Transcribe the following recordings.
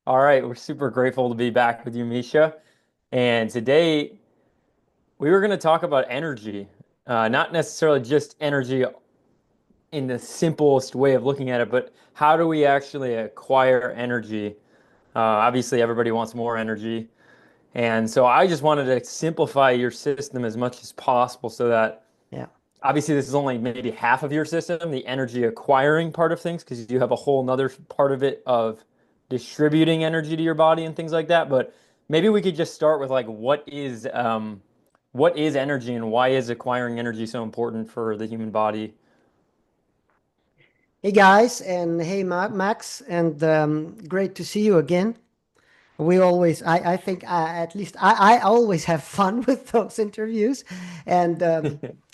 All right, we're super grateful to be back with you, Misha. And today we were going to talk about energy, not necessarily just energy in the simplest way of looking at it, but how do we actually acquire energy? Obviously, everybody wants more energy. And so I just wanted to simplify your system as much as possible so that Yeah. obviously this is only maybe half of your system, the energy acquiring part of things, because you have a whole nother part of it of distributing energy to your body and things like that. But maybe we could just start with like what is energy and why is acquiring energy so important for the human body? Hey guys, and hey Max, and great to see you again. We always, I think, at least I always have fun with those interviews, and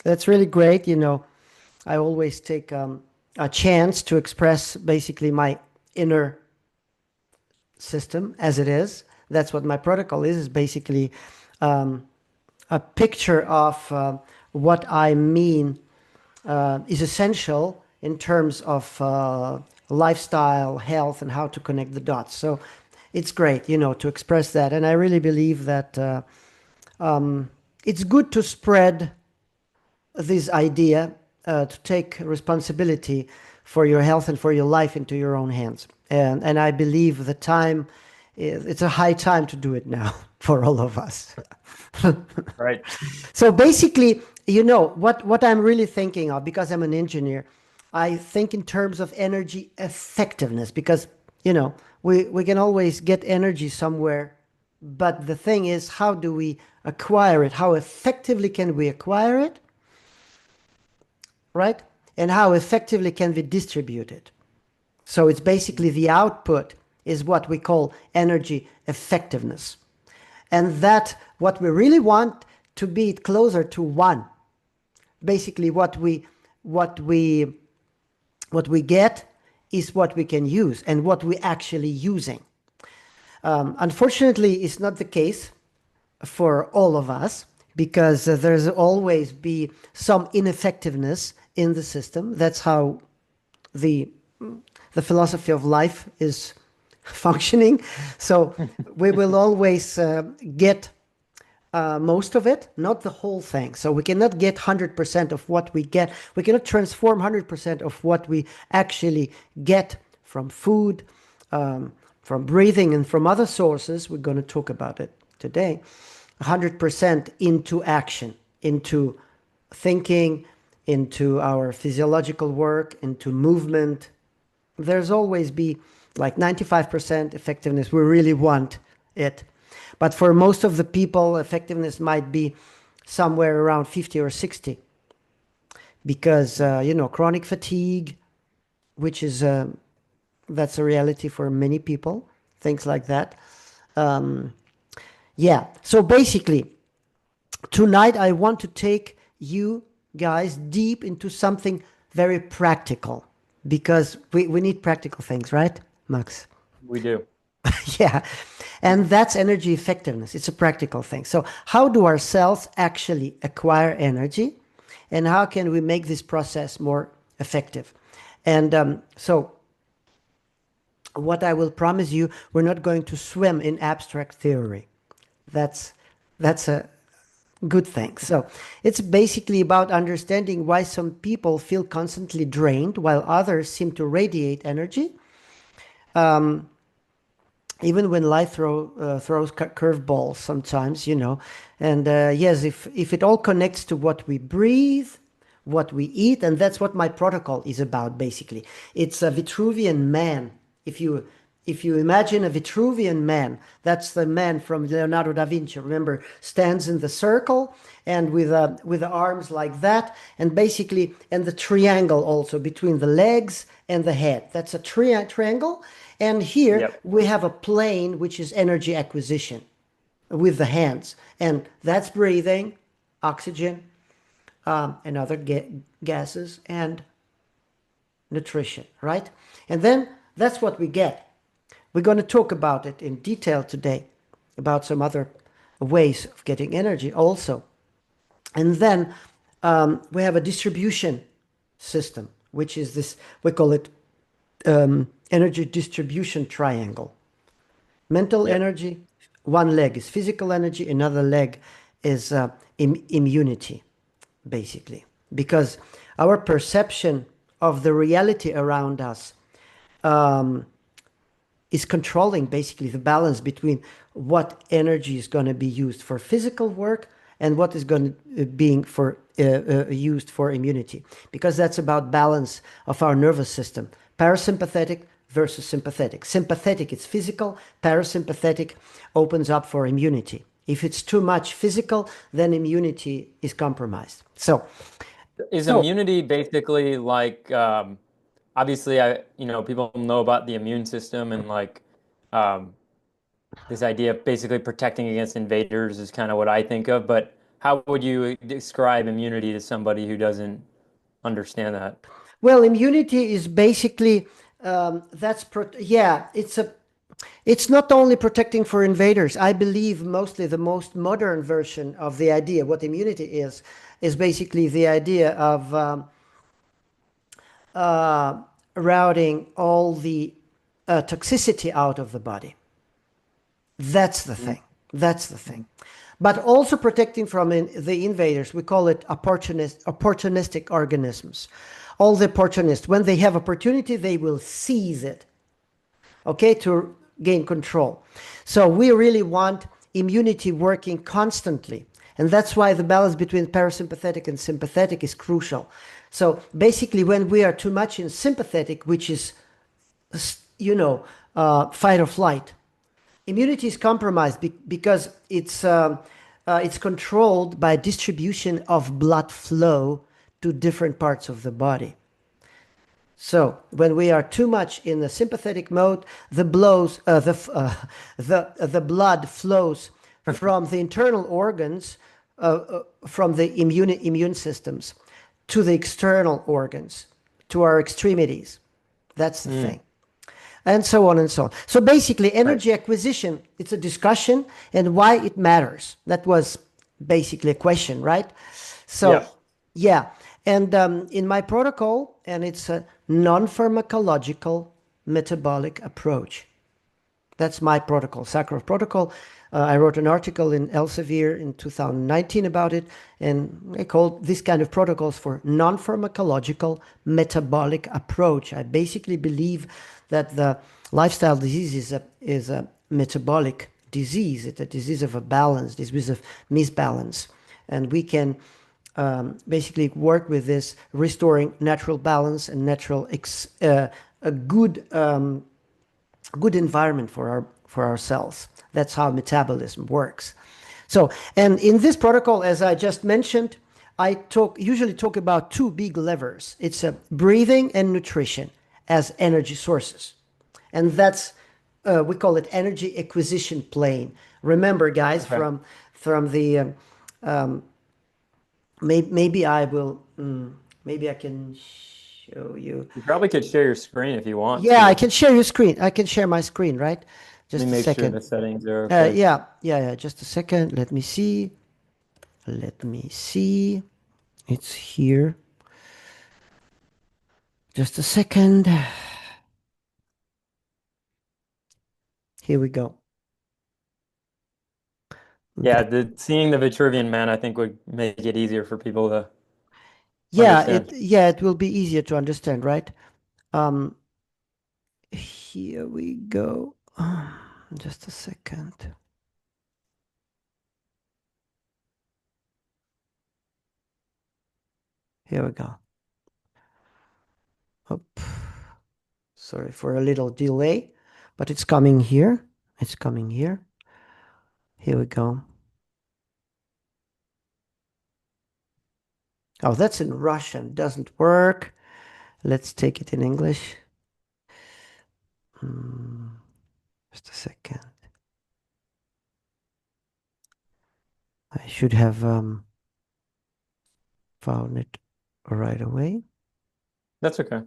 that's really great. I always take a chance to express basically my inner system as it is. That's what my protocol is basically um, a picture of what I mean is essential in terms of lifestyle, health, and how to connect the dots. So it's great, to express that. And I really believe that it's good to spread this idea, to take responsibility for your health and for your life into your own hands. And I believe the time, it's a high time to do it now for all of us. Right. So basically, what I'm really thinking of, because I'm an engineer, I think in terms of energy effectiveness, because, we can always get energy somewhere, but the thing is, how do we acquire it? How effectively can we acquire it, right? And how effectively can we distribute it? So it's basically the output is what we call energy effectiveness. And that what we really want to be closer to one. Basically what we get is what we can use and what we actually using. Unfortunately, it's not the case for all of us because there's always be some ineffectiveness in the system. That's how the the philosophy of life is functioning. So we will always get most of it, not the whole thing. So we cannot get 100% of what we get. We cannot transform 100% of what we actually get from food, from breathing, and from other sources. We're going to talk about it today. 100% into action, into thinking, into our physiological work, into movement. There's always be like 95% effectiveness. We really want it. But for most of the people, effectiveness might be somewhere around 50 or 60 because, chronic fatigue, which is, that's a reality for many people, things like that. Um, yeah. So basically, tonight I want to take you guys deep into something very practical because we need practical things, right, Max? We do. Yeah. And that's energy effectiveness. It's a practical thing. So, how do our cells actually acquire energy? And how can we make this process more effective? And so, what I will promise you, we're not going to swim in abstract theory. That's that's a good thing. So, it's basically about understanding why some people feel constantly drained while others seem to radiate energy. Even when life throws curveballs sometimes, And yes, if it all connects to what we breathe, what we eat, and that's what my protocol is about, basically. It's a Vitruvian man. If you imagine a Vitruvian man, that's the man from Leonardo da Vinci. Remember, stands in the circle and with the arms like that, and basically, and the triangle also between the legs and the head. That's a triangle. And here Yep. we have a plane, which is energy acquisition with the hands. And that's breathing, oxygen, and other gases, and nutrition, right? And then that's what we get. We're going to talk about it in detail today, about some other ways of getting energy also. And then we have a distribution system, which is this, we call it energy distribution triangle. Mental Yep. energy, one leg is physical energy, another leg is immunity, basically. Because our perception of the reality around us um, is controlling basically the balance between what energy is going to be used for physical work and what is going to being for used for immunity, because that's about balance of our nervous system, parasympathetic versus sympathetic. Sympathetic, it's physical. Parasympathetic opens up for immunity. If it's too much physical, then immunity is compromised. Is So immunity basically like obviously people know about the immune system and like um, this idea of basically protecting against invaders is kind of what I think of, but how would you describe immunity to somebody who doesn't understand that? well, immunity is basically yeah, it's not only protecting for invaders. I believe mostly the most modern version of the idea, what immunity is basically the idea of uh, routing all the toxicity out of the body. That's the Mm. thing. That's the thing. But also protecting from the invaders. We call it opportunistic organisms. All the opportunists, when they have opportunity, they will seize it, okay, to gain control. So we really want immunity working constantly. And that's why the balance between parasympathetic and sympathetic is crucial. So basically, when we are too much in sympathetic, which is, fight or flight, immunity is compromised because it's controlled by distribution of blood flow to different parts of the body. So when we are too much in the sympathetic mode, the blood flows from the internal organs, from the immune systems, to the external organs, to our extremities. That's the Mm, thing, and so on and so on. So basically, right. energy acquisition, it's a discussion and why it matters. That was basically a question, right? So, Yeah. yeah. And in my protocol, and it's a non-pharmacological metabolic approach. That's my protocol, Sakharoff protocol. I wrote an article in Elsevier in 2019 about it, and I called this kind of protocols for non-pharmacological metabolic approach. I basically believe that the lifestyle disease is a metabolic disease. It's a disease of a balance, disease of misbalance, and we can basically work with this, restoring natural balance and a good environment for our cells. That's how metabolism works. So, and in this protocol, as I just mentioned, I usually talk about two big levers. It's breathing and nutrition as energy sources, and that's we call it energy acquisition plane. Remember, guys, Okay. from the maybe I will maybe I can show you. You probably could share your screen if you want Yeah, I to. can share your screen. I can share my screen, right? Let me Just a make sure second. the settings are okay. Yeah. Just a second. Let me see. Let me see. It's here. Just a second. Here we go. Yeah, That. seeing the Vitruvian Man, I think would make it easier for people to Yeah, understand. it will be easier to understand, right? Um, here we go. Just a second. Here we go. Up. Sorry for a little delay, but it's coming here. It's coming here. Here we go. Oh, that's in Russian. Doesn't work. Let's take it in English. Hmm, just a second. I should have found it right away. That's okay.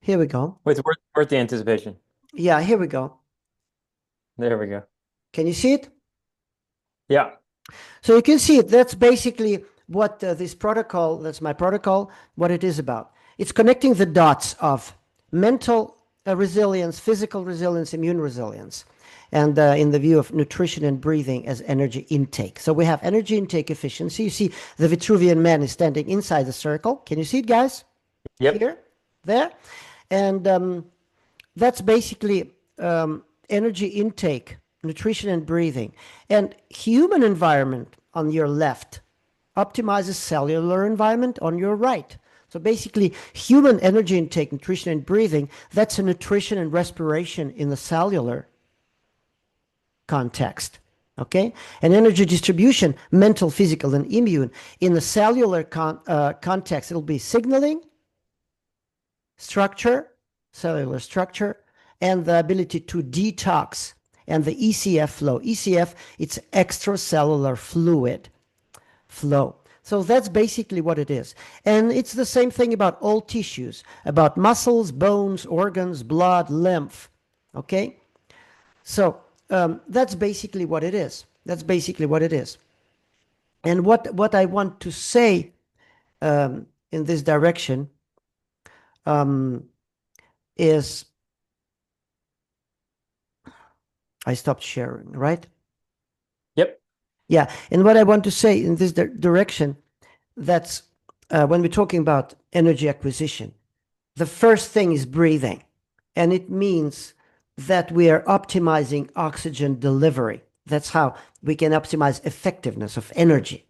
Here we go. Wait, it's worth the anticipation. Yeah, here we go. There we go. Can you see it? Yeah. So you can see it. That's basically what this protocol, that's my protocol, what it is about. It's connecting the dots of mental resilience, physical resilience, immune resilience. and in the view of nutrition and breathing as energy intake. So we have energy intake efficiency. You see the Vitruvian man is standing inside the circle. Can you see it, guys? Yep. Here, there. And that's basically energy intake, nutrition and breathing. And human environment on your left optimizes cellular environment on your right. So basically, human energy intake, nutrition and breathing, that's a nutrition and respiration in the cellular context. Okay? And energy distribution, mental, physical, and immune. In the cellular context, it'll be signaling, structure, cellular structure, and the ability to detox, and the ECF flow. ECF, it's extracellular fluid flow. So that's basically what it is. And it's the same thing about all tissues, about muscles, bones, organs, blood, lymph. Okay? So that's basically what it is. That's basically what it is. And what I want to say in this direction is I stopped sharing, right? Yep. Yeah. And what I want to say in this direction, that's when we're talking about energy acquisition, the first thing is breathing. And it means that we are optimizing oxygen delivery. That's how we can optimize effectiveness of energy.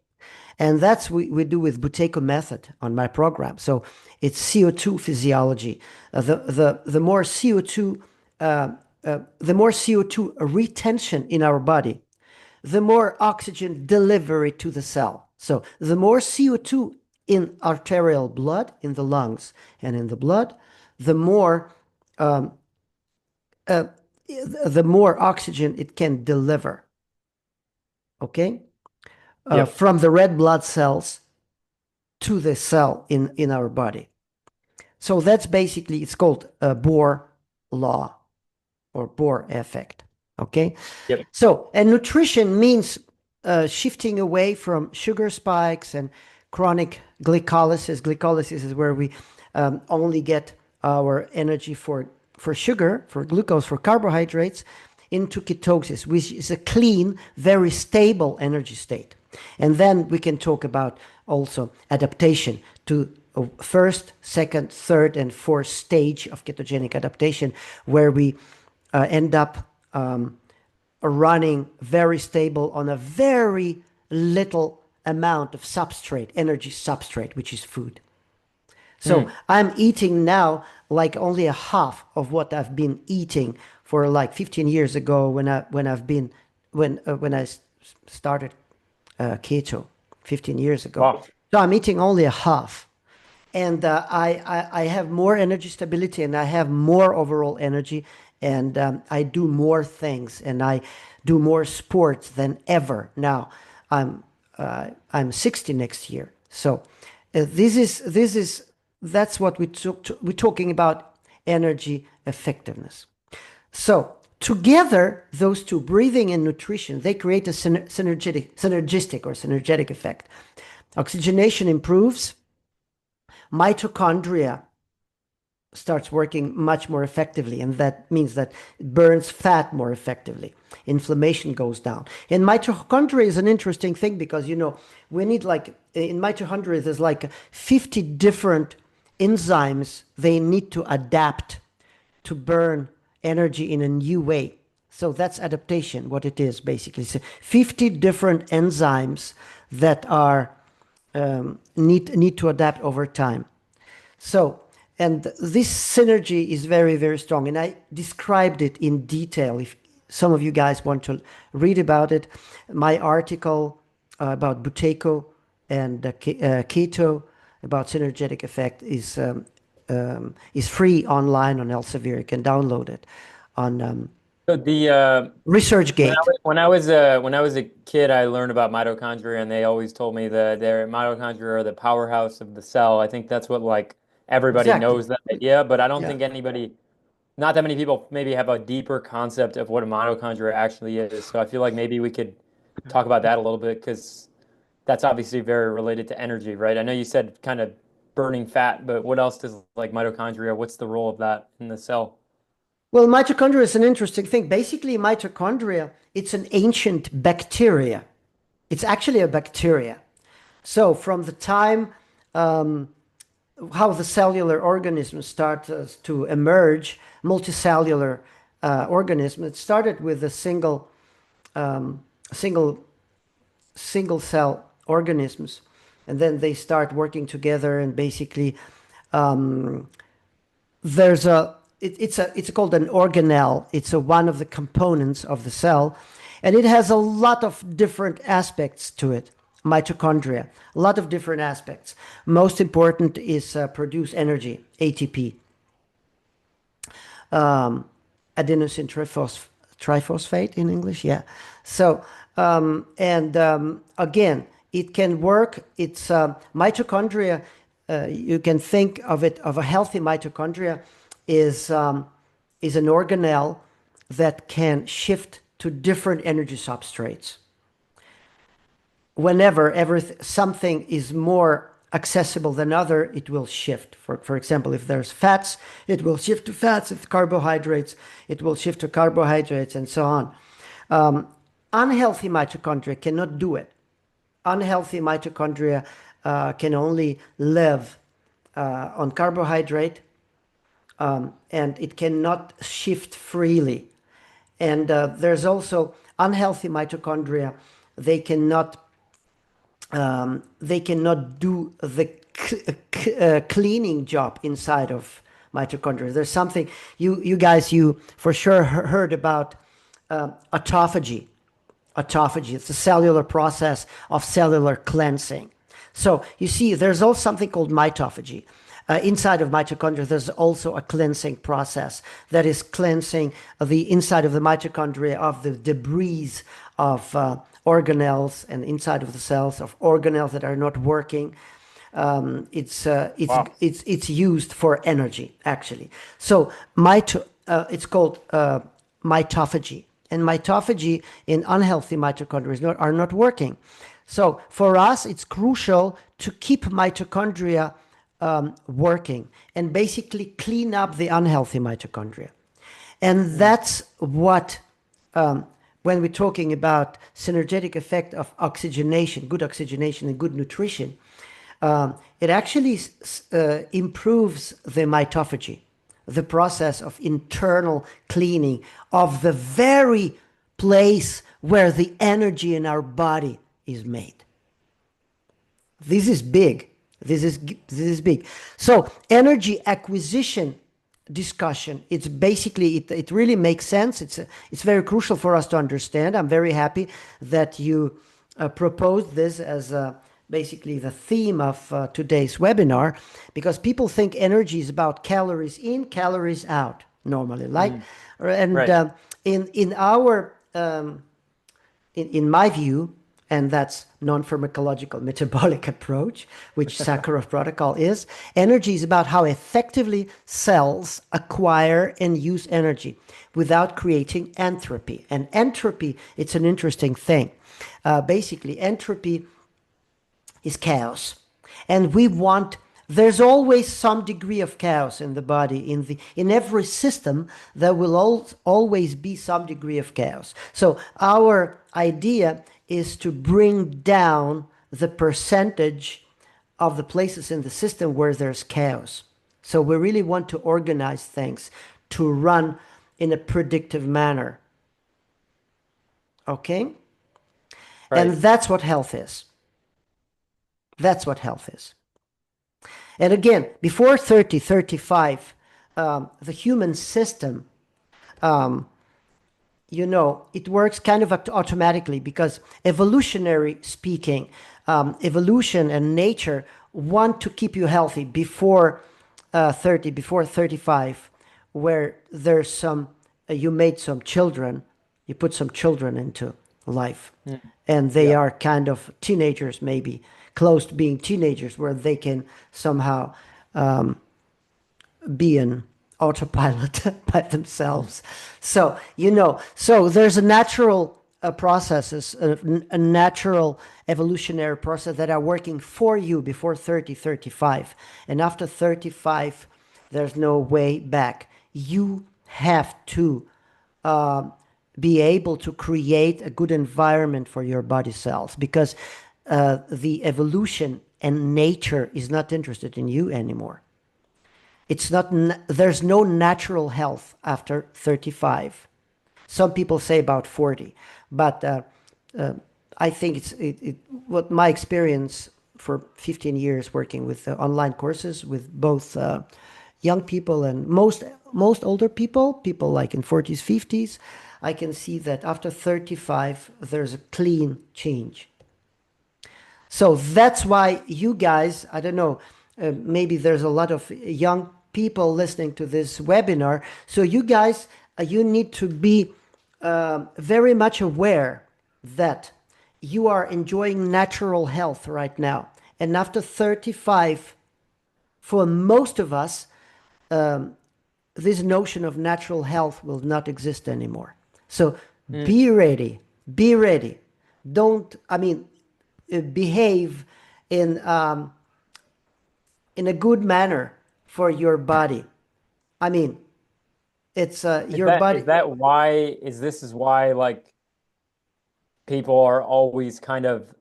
And that's what we do with Buteyko method on my program. So it's CO2 physiology. The more CO2, the more CO2 retention in our body, the more oxygen delivery to the cell. So the more CO2 in arterial blood, in the lungs and in the blood, the more oxygen it can deliver. Okay, Yep. from the red blood cells to the cell in our body. So that's basically, it's called Bohr law or Bohr effect. Okay. Yep. So, and nutrition means shifting away from sugar spikes and chronic glycolysis. Glycolysis is where we only get our energy for sugar, for glucose, for carbohydrates, into ketosis, which is a clean, very stable energy state. And then we can talk about also adaptation to first, second, third, and fourth stage of ketogenic adaptation, where we end up running very stable on a very little amount of substrate, energy substrate, which is food. So I'm eating now like only a half of what I've been eating for like 15 years ago when I started keto 15 years ago. Wow. So I'm eating only a half, and I have more energy stability, and I have more overall energy, and I do more things, and I do more sports than ever. Now I'm 60 next year, so that's what we're talking about, energy effectiveness. So together, those two, breathing and nutrition, they create a synergistic effect. Oxygenation improves, mitochondria starts working much more effectively, and that means that it burns fat more effectively. Inflammation goes down. And mitochondria is an interesting thing because, we need, like, in mitochondria, there's like 50 different enzymes they need to adapt to burn energy in a new way. So that's adaptation, what it is basically. So 50 different enzymes that are need to adapt over time. So, and this synergy is very, very strong. And I described it in detail. If some of you guys want to read about it, my article about Buteyko and keto, about synergetic effect, is free online on Elsevier. You can download it on So the ResearchGate. when I was a kid, I learned about mitochondria, and they always told me that their mitochondria are the powerhouse of the cell. I think that's what, like, everybody Exactly. knows that idea, but I don't Yeah. think not that many people maybe have a deeper concept of what a mitochondria actually is. So I feel like maybe we could talk about that a little bit because that's obviously very related to energy, right? I know you said kind of burning fat, but what else does, like, mitochondria? What's the role of that in the cell? Well, mitochondria is an interesting thing. Basically, mitochondria, it's an ancient bacteria. It's actually a bacteria. So from the time how the cellular organisms start to emerge, multicellular organism, it started with a single single cell organisms, and then they start working together, and basically there's it's called an organelle. It's one of the components of the cell, and it has a lot of different aspects to it. Mitochondria, a lot of different aspects. Most important is produce energy, ATP, adenosine triphosphate in English. Yeah. So again, it can work. It's mitochondria. You can think of it of a healthy mitochondria is an organelle that can shift to different energy substrates. Whenever something is more accessible than other, it will shift. For example, if there's fats, it will shift to fats. If carbohydrates, it will shift to carbohydrates, and so on. Unhealthy mitochondria cannot do it. Unhealthy mitochondria can only live on carbohydrate, and it cannot shift freely. And there's also unhealthy mitochondria. They cannot do the cleaning job inside of mitochondria. There's something you guys for sure heard about autophagy. Autophagy. It's a cellular process of cellular cleansing. So you see, there's also something called mitophagy. Inside of mitochondria, there's also a cleansing process that is cleansing the inside of the mitochondria of the debris of organelles, and inside of the cells of organelles that are not working. It's used for energy, actually. So it's called mitophagy, and mitophagy in unhealthy mitochondria are not working. So for us, it's crucial to keep mitochondria working and basically clean up the unhealthy mitochondria. And that's what, when we're talking about synergetic effect of oxygenation, good oxygenation and good nutrition, it actually improves the mitophagy, the process of internal cleaning of the very place where the energy in our body is made. This is big. This is big. So energy acquisition discussion, it's basically, it really makes sense. It's very crucial for us to understand. I'm very happy that you proposed this as basically the theme of today's webinar, because people think energy is about calories in, calories out normally, and right. In my view, and that's non-pharmacological metabolic approach, which Sakharoff protocol is, energy is about how effectively cells acquire and use energy without creating entropy. And entropy, it's an interesting thing. Basically, entropy is chaos. And there's always some degree of chaos in the body. In every system, there will always be some degree of chaos. So our idea is to bring down the percentage of the places in the system where there's chaos. So we really want to organize things to run in a predictive manner. Okay? Right. And that's what health is. That's what health is. And again, before 30, 35, the human system, it works kind of automatically, because evolutionary speaking, evolution and nature want to keep you healthy before 30, before 35, where there's you made some children, you put some children into life, and they are kind of teenagers, maybe close to being teenagers, where they can somehow be an autopilot by themselves. So, so there's a natural processes, a natural evolutionary process that are working for you before 30, 35. And after 35, there's no way back. You have to uh, be able to create a good environment for your body cells, because the evolution and nature is not interested in you anymore. It's not, there's no natural health after 35. Some people say about 40, but I think what my experience for 15 years working with online courses with both young people and most older people like in 40s, 50s, I can see that after 35 there's a clean change. So that's why you guys, I don't know, maybe there's a lot of young people listening to this webinar. So you guys, you need to be very much aware that you are enjoying natural health right now. And after 35, for most of us, this notion of natural health will not exist anymore. So Mm. be ready, be ready. Don't, I mean, behave in a good manner for your body. I mean, it's your Is body. that why is this is why like people are always kind of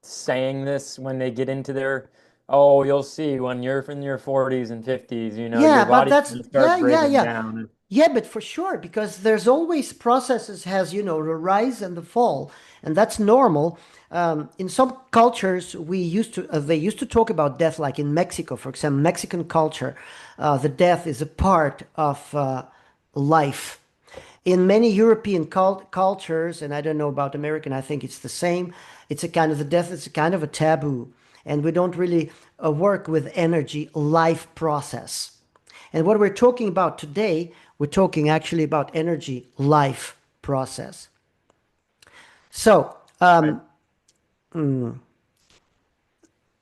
saying this when they get into their, oh, you'll see when you're in your 40s and 50s, your Yeah, but body's that's going to yeah, start yeah, breaking yeah. down. Yeah, but for sure, because there's always processes has, the rise and the fall, and that's normal. In some cultures, they used to talk about death, like in Mexico, for example, Mexican culture, the death is a part of life. In many European cultures, and I don't know about American, I think it's the same. It's a kind of the death. It's a kind of a taboo, and we don't really work with energy life process. And what we're talking about today, we're talking actually about energy life process. So Right.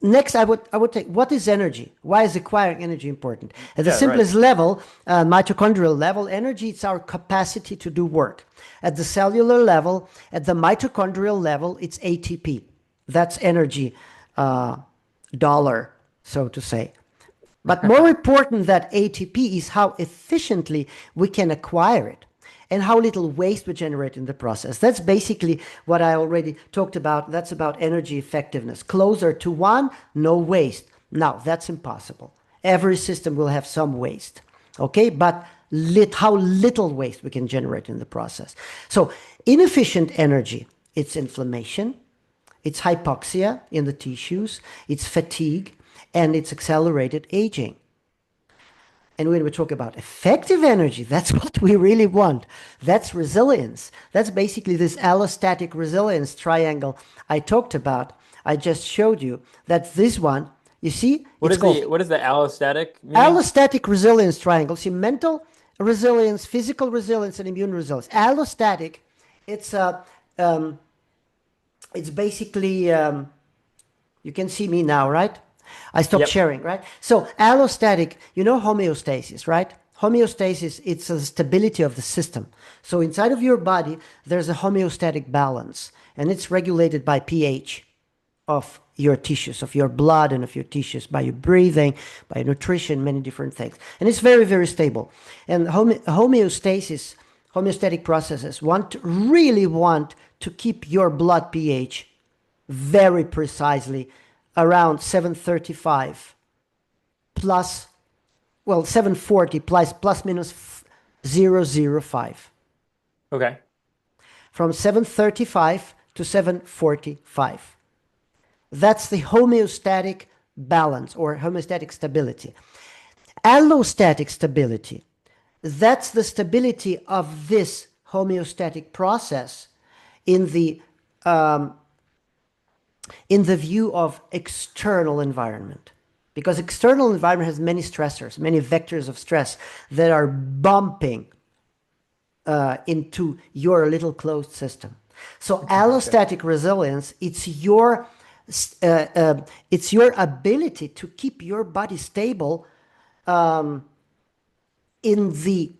next, I would take what is energy? Why is acquiring energy important? At the Yeah, right. simplest level, mitochondrial level, energy is our capacity to do work. At the cellular level, at the mitochondrial level, it's ATP. That's energy dollar, so to say. But more important than ATP is how efficiently we can acquire it and how little waste we generate in the process. That's basically what I already talked about. That's about energy effectiveness. Closer to one, no waste. Now, that's impossible. Every system will have some waste, okay? But how little waste we can generate in the process. So, inefficient energy, it's inflammation, it's hypoxia in the tissues, it's fatigue, and it's accelerated aging. And when we talk about effective energy, that's what we really want. That's resilience. That's basically this allostatic resilience triangle I talked about. I just showed you that this one, you see, What it's is the called what does the allostatic mean? allostatic resilience triangle. See, mental resilience, physical resilience, and immune resilience. Allostatic, it's um, it's basically you can see me now, right? I stopped Yep. sharing, right? So allostatic, homeostasis, right? Homeostasis, it's a stability of the system. So inside of your body, there's a homeostatic balance, and it's regulated by pH of your tissues, of your blood and of your tissues, by your breathing, by nutrition, many different things. And it's very, very stable. And homeostasis, homeostatic processes really want to keep your blood pH very precisely around 735 plus, well, 740 plus minus 0.005. Okay. From 735 to 745. That's the homeostatic balance or homeostatic stability. Allostatic stability, that's the stability of this homeostatic process in the view of external environment, because external environment has many stressors, many vectors of stress that are bumping into your little closed system. So Okay. allostatic resilience, it's your ability to keep your body stable in the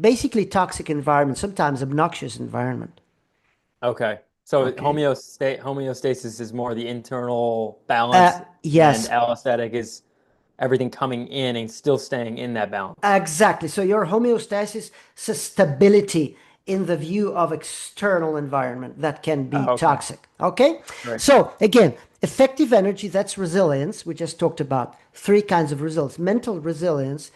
basically toxic environment, sometimes obnoxious environment. Okay. So Okay. homeostasis is more the internal balance, and Yes. allostatic is everything coming in and still staying in that balance. Exactly. So your homeostasis is a stability in the view of external environment that can be Oh, okay. toxic. Okay. Right. So again, effective energy, that's resilience. We just talked about three kinds of resilience. Mental resilience,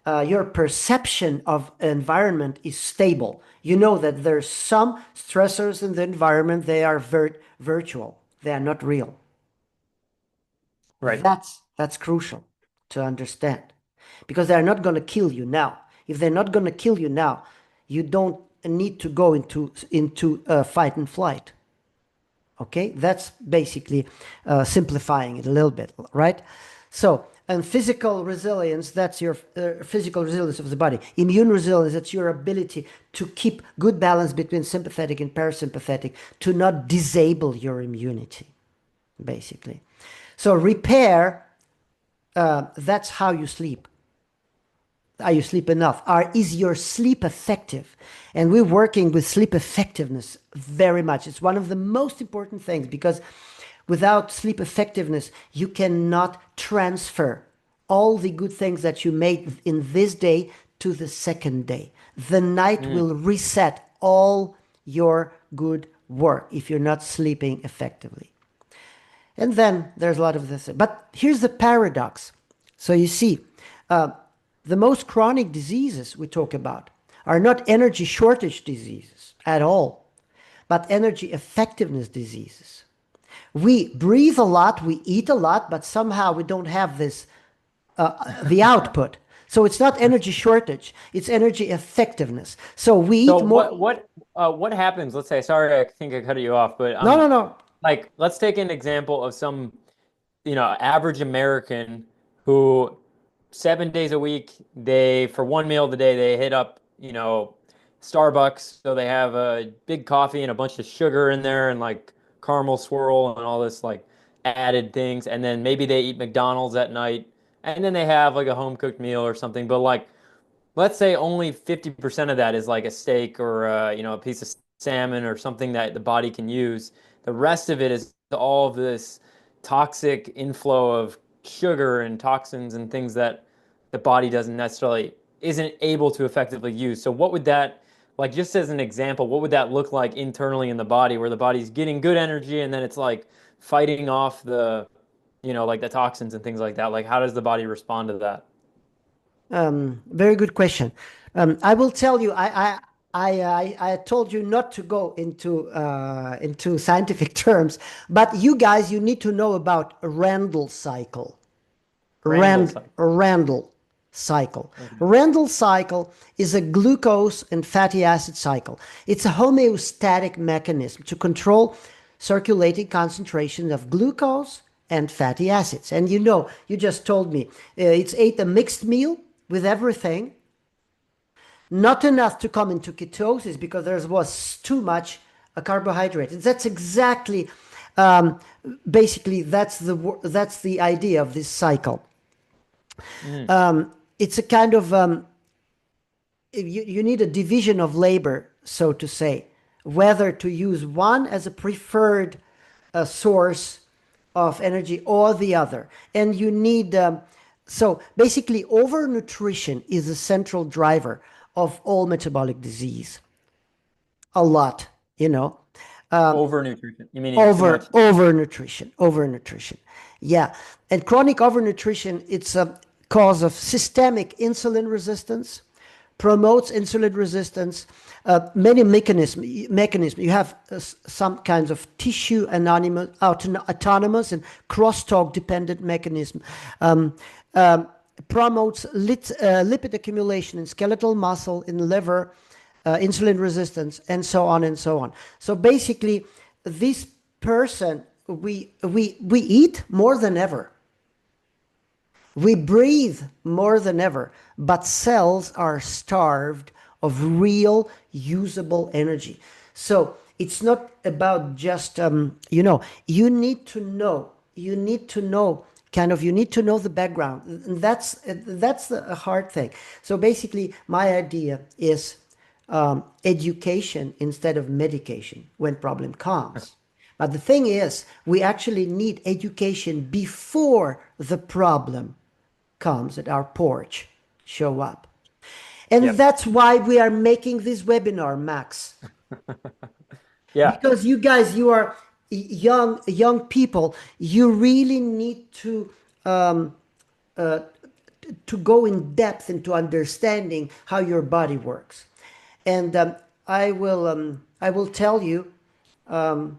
your perception of environment is stable. You know that there's some stressors in the environment, they are virtual. They are not real. Right. That's crucial to understand because they're not going to kill you now. If they're not going to kill you now, you don't need to go into fight and flight. Okay, that's basically simplifying it a little bit, right? So, and physical resilience, that's your physical resilience of the body. Immune resilience, that's your ability to keep good balance between sympathetic and parasympathetic, to not disable your immunity, basically. So repair, that's how you sleep. Are you sleep enough? Is your sleep effective? And we're working with sleep effectiveness very much. It's one of the most important things because without sleep effectiveness, you cannot transfer all the good things that you made in this day to the second day. The night Mm. will reset all your good work if you're not sleeping effectively. And then there's a lot of this. But here's the paradox. So you see, uh, the most chronic diseases we talk about are not energy shortage diseases at all, but energy effectiveness diseases. We breathe a lot, we eat a lot, but somehow we don't have this, the output. So it's not energy shortage, it's energy effectiveness. So we So eat more. what happens? Let's say, sorry, I think I cut you off, but No, no, no. like let's take an example of some, average American who 7 days a week, they for one meal of the day, they hit up, Starbucks. So they have a big coffee and a bunch of sugar in there and like caramel swirl and all this like added things. And then maybe they eat McDonald's at night and then they have like a home cooked meal or something. But like let's say only 50% of that is like a steak or a piece of salmon or something that the body can use. The rest of it is all of this toxic inflow of sugar and toxins and things that the body doesn't necessarily isn't able to effectively use. So what would that like just as an example, what would that look like internally in the body where the body's getting good energy and then it's like fighting off the like the toxins and things like that? Like how does the body respond to that? Very good question. I will tell you, I told you not to go into scientific terms, but you guys, you need to know about Randall cycle. Randall cycle. Randall cycle. Okay. Randall cycle is a glucose and fatty acid cycle. It's a homeostatic mechanism to control circulating concentrations of glucose and fatty acids. And you just told me it's ate a mixed meal with everything, not enough to come into ketosis because there was too much carbohydrate. That's exactly, um, basically, that's the idea of this cycle. Mm. It's a kind of you need a division of labor, so to say, whether to use one as a preferred source of energy or the other. And you need, so basically, overnutrition is a central driver of all metabolic disease. A lot, you know. Overnutrition. You meaning too much? Overnutrition. Yeah. And chronic overnutrition, it's a cause of systemic insulin resistance, promotes insulin resistance, many mechanisms. You have some kinds of tissue autonomous and crosstalk dependent mechanism. Promotes lipid accumulation in skeletal muscle, in liver, insulin resistance, and so on and so on. So basically, this person, we eat more than ever. We breathe more than ever, but cells are starved of real usable energy. So it's not about just, you need to know, you need to know the background. And that's the hard thing. So basically, my idea is education instead of medication when problem comes. But the thing is, we actually need education before the problem comes at our porch show up. And Yep. that's why we are making this webinar, Max. Yeah. Because you guys, you are young people. You really need um, uh, to go in depth into understanding how your body works. And I will tell you, I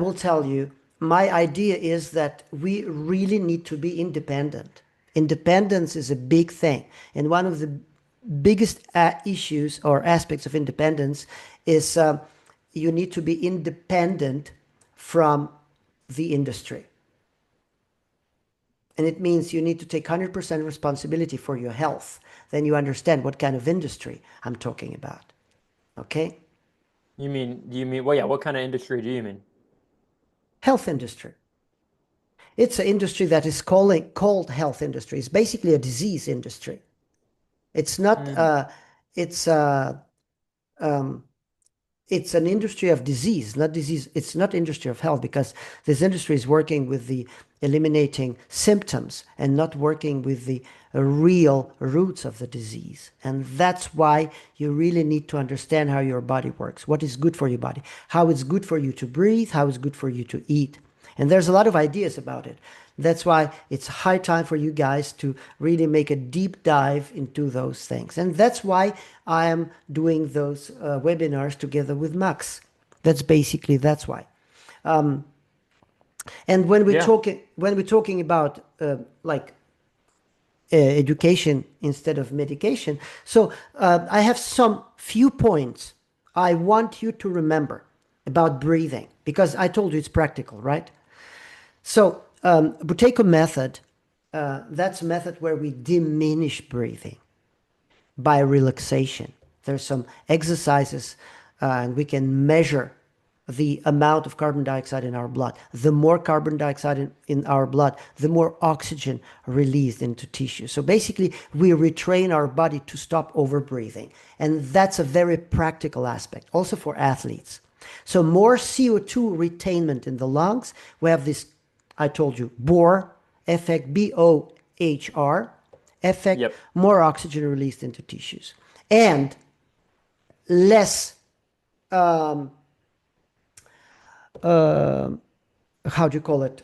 will tell you, my idea is that we really need to be independent. Independence is a big thing. And one of the biggest issues or aspects of independence is you need to be independent from the industry. And it means you need to take 100% responsibility for your health. Then you understand what kind of industry I'm talking about. Okay? Do you mean, well, yeah, what kind of industry do you mean? Health industry. It's an industry that is called health industry. It's basically a disease industry. It's not. Mm. It's um, it's an industry of disease, not disease. It's not industry of health because this industry is working with the eliminating symptoms and not working with the real roots of the disease. And that's why you really need to understand how your body works, what is good for your body, how it's good for you to breathe, how it's good for you to eat. And there's a lot of ideas about it. That's why it's high time for you guys to really make a deep dive into those things. And that's why I am doing those webinars together with Max. That's why. And Yeah. when we're talking about like education instead of medication, so I have some few points I want you to remember about breathing because I told you it's practical, right? So, Buteyko method, that's a method where we diminish breathing by relaxation. There's some exercises, and we can measure the amount of carbon dioxide in our blood. The more carbon dioxide in our blood, the more oxygen released into tissue. So basically, we retrain our body to stop overbreathing. And that's a very practical aspect, also for athletes. So more CO2 retainment in the lungs. We have this, I told you, Bohr effect, Bohr effect, Yep. more oxygen released into tissues. And less, how do you call it?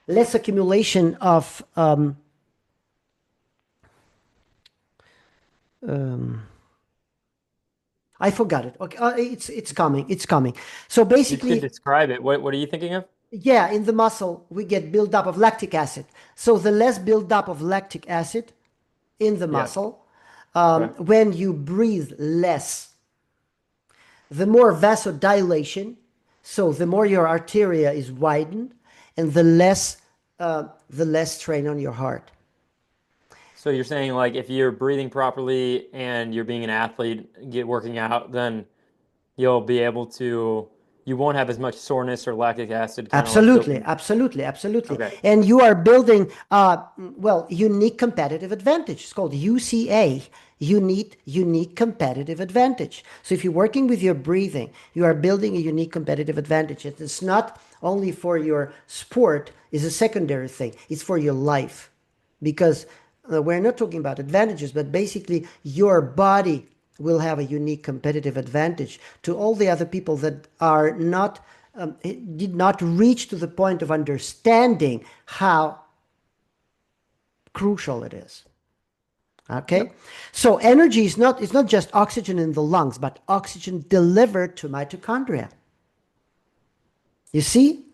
Less accumulation of I forgot it. Okay, it's coming. It's coming. So You could basically, describe it. What are you thinking of? yeah, in the muscle we get buildup of lactic acid. So the less buildup of lactic acid in the Yeah. muscle, Okay. when you breathe less, the more vasodilation. So the more your arteria is widened, and the less strain on your heart. So you're saying like if you're breathing properly and you're being an athlete, get working out, then you'll be able to, you won't have as much soreness or lactic acid kind of like Absolutely, building. absolutely, absolutely. Okay. And you are building, well, unique competitive advantage. It's called UCA, unique competitive advantage. So if you're working with your breathing, you are building a unique competitive advantage. It's not only for your sport, it's a secondary thing. It's for your life. Because we're not talking about advantages, but basically your body will have a unique competitive advantage to all the other people that are not did not reach to the point of understanding how crucial it is. Okay, Yep. so energy is not, it's not just oxygen in the lungs, but oxygen delivered to mitochondria. You see,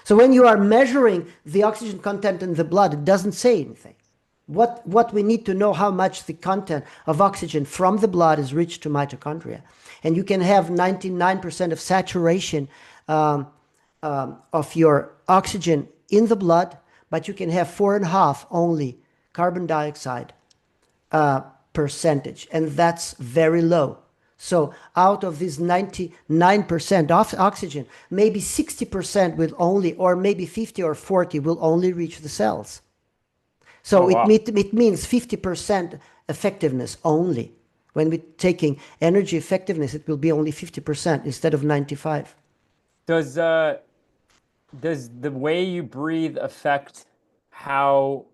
so when you are measuring the oxygen content in the blood, it doesn't say anything. What we need to know how much the content of oxygen from the blood is reached to mitochondria. And you can have 99% of saturation of your oxygen in the blood, but you can have 4.5 only carbon dioxide percentage, and that's very low. So out of this 99% of oxygen, maybe 60% will only, or maybe 50 or 40 will only reach the cells. Oh, So wow. it means 50% effectiveness only. When we're taking energy effectiveness, it will be only 50% instead of 95. Does uh does the way you breathe affect how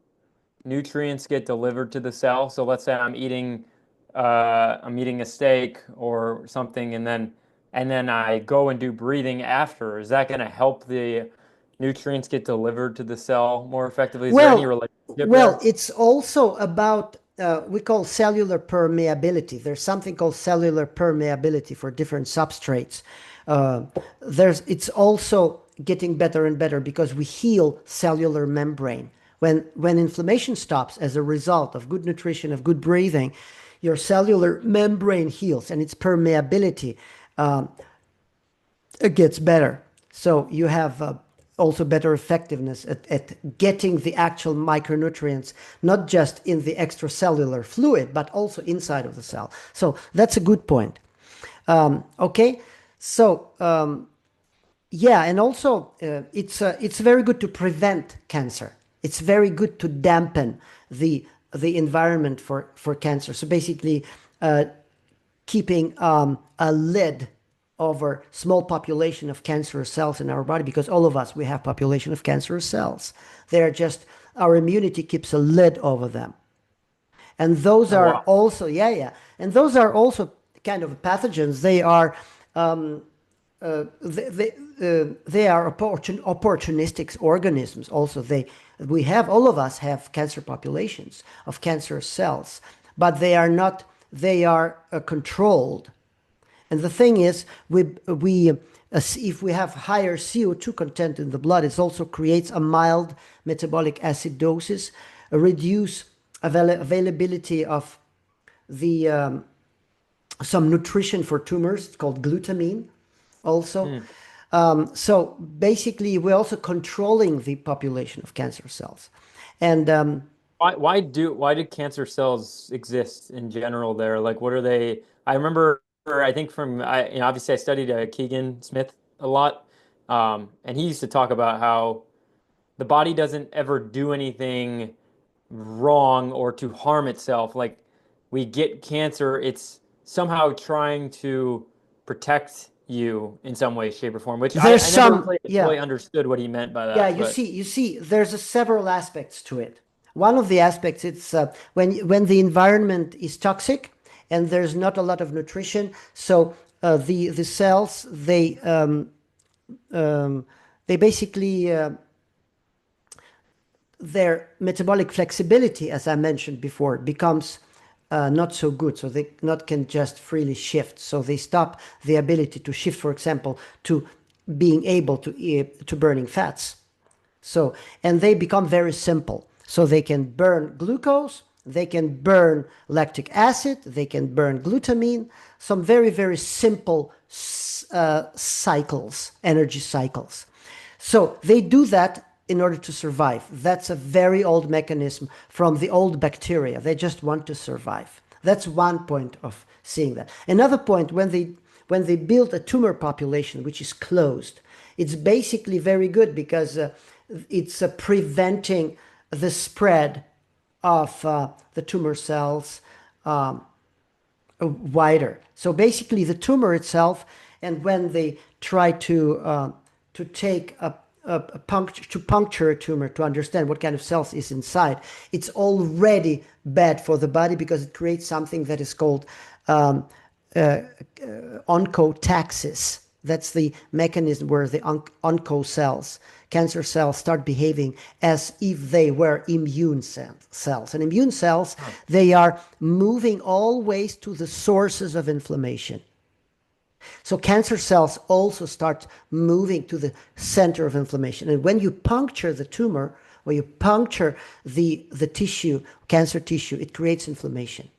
nutrients get delivered to the cell. So let's say I'm eating a steak or something, and then I go and do breathing after. Is that going to help the nutrients get delivered to the cell more effectively? Is there any Well, relationship there? it's also about we call cellular permeability. There's something called cellular permeability for different substrates. Uh, it's also getting better and better because we heal cellular membrane. When inflammation stops as a result of good nutrition, of good breathing, your cellular membrane heals and its permeability it gets better. So you have also better effectiveness at getting the actual micronutrients, not just in the extracellular fluid, but also inside of the cell. So that's a good point. Okay, so yeah, and also it's very good to prevent cancer. It's very good to dampen the environment for cancer. So basically, keeping a lid over small population of cancerous cells in our body, because all of us, we have population of cancerous cells. They're just, our immunity keeps a lid over them. And those Oh, are wow. also, yeah, yeah. And those are also kind of pathogens. They are, they are opportunistic organisms. Also, we have, all of us have cancer populations of cancerous cells, but they are not, they are controlled. And the thing is, if we have higher CO2 content in the blood, it also creates a mild metabolic acidosis, a reduce availability of the some nutrition for tumors called glutamine also. Hmm. So basically, we're also controlling the population of cancer cells. And Why do cancer cells exist in general there? Like, what are they? I remember, I think obviously I studied Keegan Smith a lot, and he used to talk about how the body doesn't ever do anything wrong or to harm itself. Like, we get cancer, it's somehow trying to protect you in some way, shape, or form, which there's I never some, really yeah. fully understood what he meant by Yeah, that, but you see, there's several aspects to it. One of the aspects, it's when the environment is toxic and there's not a lot of nutrition, so the cells they basically their metabolic flexibility, as I mentioned before, becomes not so good. So they not can just freely shift. So they stop the ability to shift, for example, to being able to burning fats. So, and they become very simple. So they can burn glucose, they can burn lactic acid, they can burn glutamine, some very, very simple cycles, energy cycles. So they do that in order to survive. That's a very old mechanism from the old bacteria. They just want to survive. That's one point of seeing that. Another point, when they build a tumor population which is closed, it's basically very good because it's preventing the spread of the tumor cells wider. So basically, the tumor itself, and when they try to take a puncture a tumor to understand what kind of cells is inside, it's already bad for the body because it creates something that is called oncotaxis. That's the mechanism where the onco cells, cancer cells, start behaving as if they were immune cells. And immune cells, they are moving always to the sources of inflammation. So cancer cells also start moving to the center of inflammation. And when you puncture the tumor, or you puncture the tissue, cancer tissue, it creates inflammation.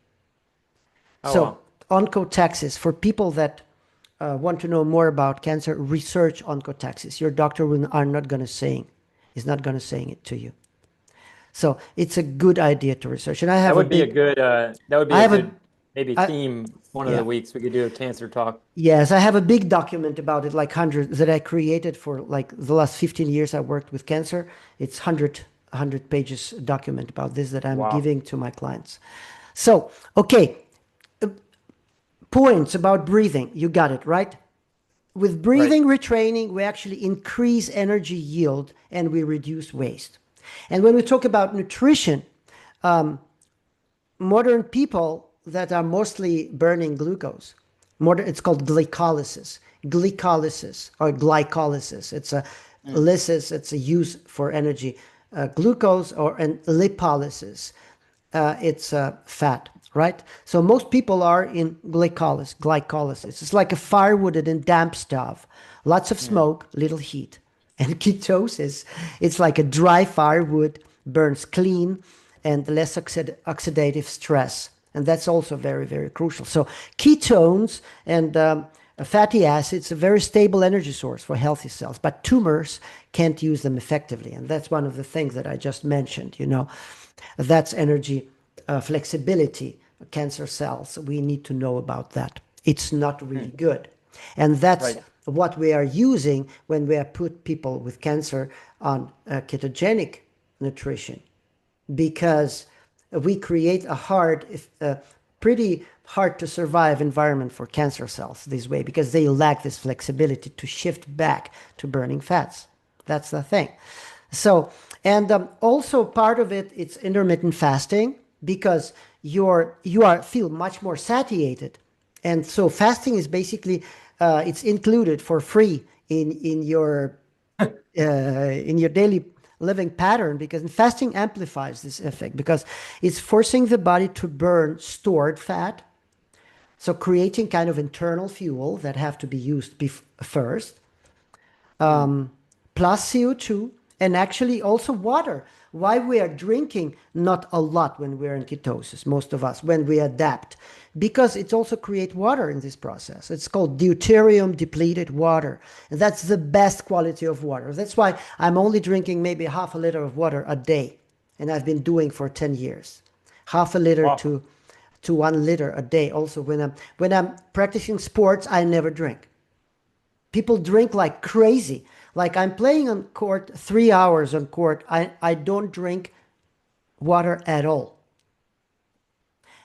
oh So wow. oncotaxis, for people that want to know more about cancer, research oncotaxis. Your doctor are not going to is not going to saying it to you. So it's a good idea to research. And I have a big, That would be I a have a, good maybe I, theme one of the yeah, weeks we could do a cancer talk. yes, I have a big document about it, like hundred that I created for like the last 15 years I worked with cancer. It's 100 pages document about this that I'm Wow. giving to my clients. So, okay, points about breathing. You got it, right? With Right. breathing retraining, we actually increase energy yield and we reduce waste. And when we talk about nutrition, modern people that are mostly burning glucose, it's called glycolysis. Glycolysis or glycolysis. It's a Mm. lysis. It's a use for energy. Glucose or and lipolysis. It's fat, right? So most people are in glycolysis. Glycolysis. It's like a firewood in damp stove. Lots of Mm. smoke, little heat. And ketosis, it's like a dry firewood, burns clean, and less oxidative stress. And that's also very, very crucial. So ketones and fatty acids, a very stable energy source for healthy cells, but tumors can't use them effectively. And that's one of the things that I just mentioned, that's energy flexibility, cancer cells. We need to know about that. It's not really Mm. good. And that's Right. what we are using when we have put people with cancer on ketogenic nutrition, because we create pretty hard to survive environment for cancer cells this way, because they lack this flexibility to shift back to burning fats. That's the thing. So, and also part of it, it's intermittent fasting, because feel much more satiated, and so fasting is basically it's included for free in your daily living pattern, because fasting amplifies this effect, because it's forcing the body to burn stored fat, so creating kind of internal fuel that have to be used first, Mm. plus CO2, and actually also water. Why we are drinking not a lot when we're in ketosis, most of us, when we adapt, because it also creates water in this process. It's called deuterium depleted water. And that's the best quality of water. That's why I'm only drinking maybe half a liter of water a day. And I've been doing for 10 years. Half a liter Wow. to 1 liter a day. Also, when I'm practicing sports, I never drink. People drink like crazy. Like I'm playing on court 3 hours on court. I don't drink water at all.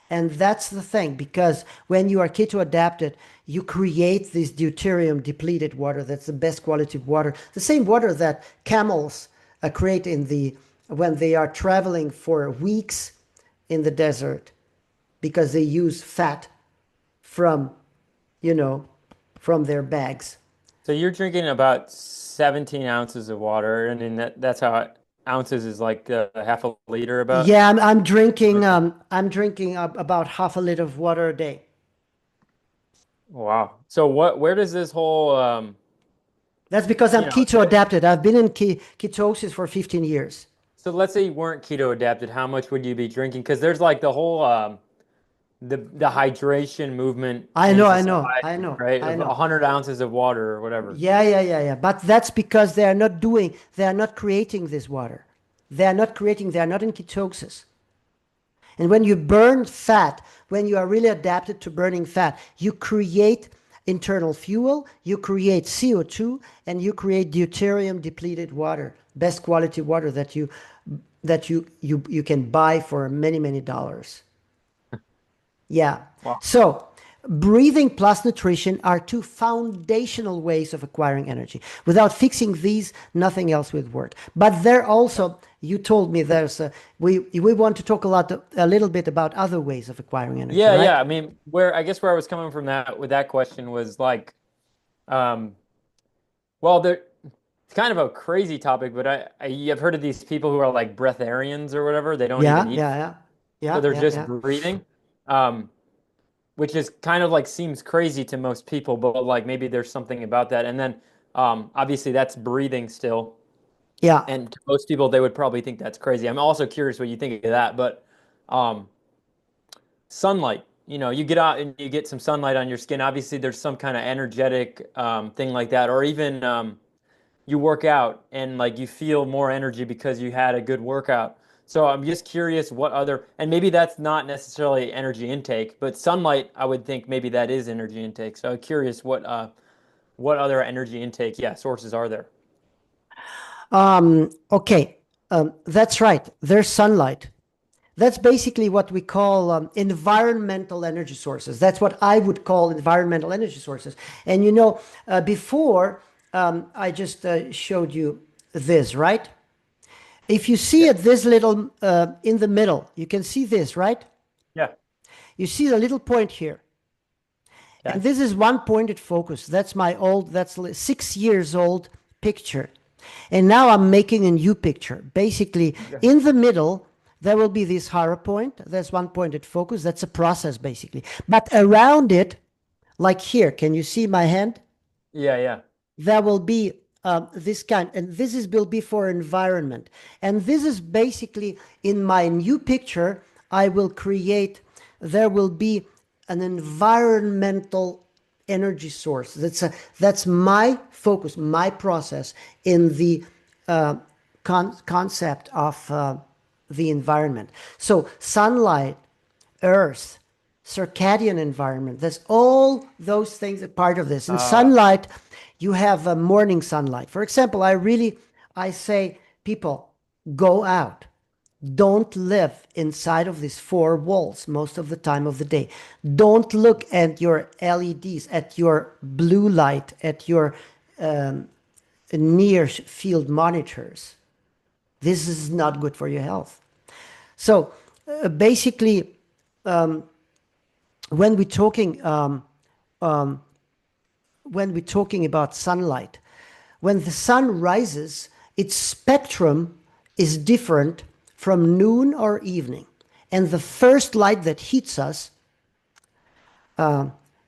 And that's the thing, because when you are keto adapted, you create this deuterium depleted water. That's the best quality of water. The same water that camels create when they are traveling for weeks in the desert, because they use fat from, you know, from their bags. So you're drinking about 17 ounces of water, and then that's how ounces is like half a liter about. Yeah, I'm drinking about half a liter of water a day. Wow. So where does this whole That's because I'm keto so, adapted. I've been in ketosis for 15 years. so let's say you weren't keto adapted, how much would you be drinking? Because there's like the whole the hydration movement I in know, I know, society, I know, right? I Of know. 100 ounces of water or whatever. Yeah, yeah, yeah, yeah. But that's because they are not creating this water. They are not in ketosis. And when you burn fat, when you are really adapted to burning fat, you create internal fuel, you create CO2, and you create deuterium depleted water, best quality water that you can buy for many, many dollars. Yeah. Wow. So breathing plus nutrition are two foundational ways of acquiring energy. Without fixing these, nothing else would work. But there also, you told me we want to talk a little bit about other ways of acquiring energy, Yeah, right? yeah. I mean, where I was coming from that with that question was like, um, well, it's kind of a crazy topic, but I've heard of these people who are like breatharians or whatever. They don't even Yeah, eat, yeah, yeah, so yeah, they're yeah, just yeah. breathing, um, which is kind of like seems crazy to most people, but like maybe there's something about that. And then obviously that's breathing still, Yeah. and to most people they would probably think that's crazy. I'm also curious what you think of that, but um, sunlight. You get out and you get some sunlight on your skin. Obviously, there's some kind of energetic thing like that, or even you work out and like you feel more energy because you had a good workout. So I'm just curious what other, and maybe that's not necessarily energy intake, but sunlight, I would think maybe that is energy intake. So I'm curious what other energy intake, yeah, sources are there? Okay. That's right. There's sunlight. That's basically what we call environmental energy sources. That's what I would call environmental energy sources. And before I just showed you this, right? If you see Yeah. it, this little in the middle, you can see this, right? Yeah. You see the little point here. And Okay. this is one pointed focus. That's my old, that's 6 years old picture. And now I'm making a new picture. Basically, Okay. in the middle, there will be this Hara point. That's one pointed focus. That's a process, basically. But around it, like here, can you see my hand? Yeah. Yeah. There will be this kind, and this is will be for environment. And this is basically in my new picture, I will create, there will be an environmental energy source. That's my focus, my process in the concept of the environment. So sunlight, earth, circadian environment. There's all those things are part of this. In Uh, sunlight, you have a morning sunlight. For example, I say, people, go out. Don't live inside of these four walls most of the time of the day. Don't look at your LEDs, at your blue light, at your near field monitors. This is not good for your health. So basically, when we're talking about sunlight, when the sun rises, its spectrum is different from noon or evening, and the first light that hits us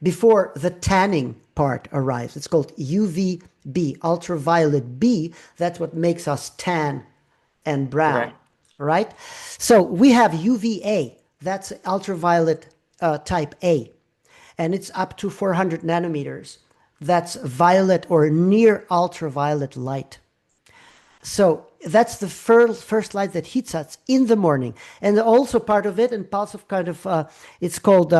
before the tanning part arrives, it's called UVB, ultraviolet B. That's what makes us tan and brown, okay. right? So we have UVA, that's ultraviolet type A, and it's up to 400 nanometers. That's violet or near ultraviolet light. So that's the first light that hits us in the morning, and also part of it, and parts of kind of it's called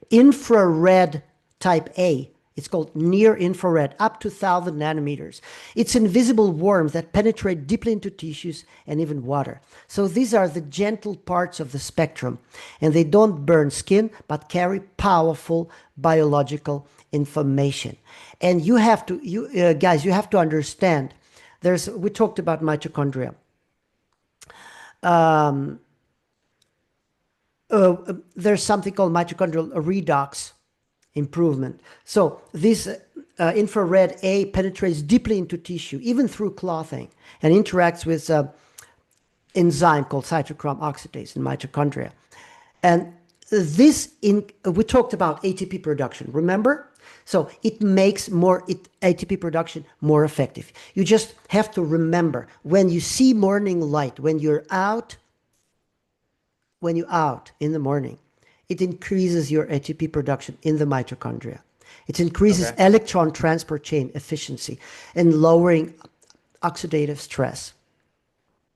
infrared type A. It's called near infrared, up to 1,000 nanometers. It's invisible warmth that penetrate deeply into tissues and even water. So these are the gentle parts of the spectrum, and they don't burn skin, but carry powerful biological information. And you have to, guys, you have to understand. We talked about mitochondria. There's something called mitochondrial redox improvement. So this infrared A penetrates deeply into tissue, even through clothing, and interacts with enzyme called cytochrome oxidase in mitochondria. And we talked about ATP production, remember? So it makes ATP production more effective. You just have to remember, when you see morning light, when you're out in the morning, it increases your ATP production in the mitochondria. It increases Okay. electron transport chain efficiency and lowering oxidative stress.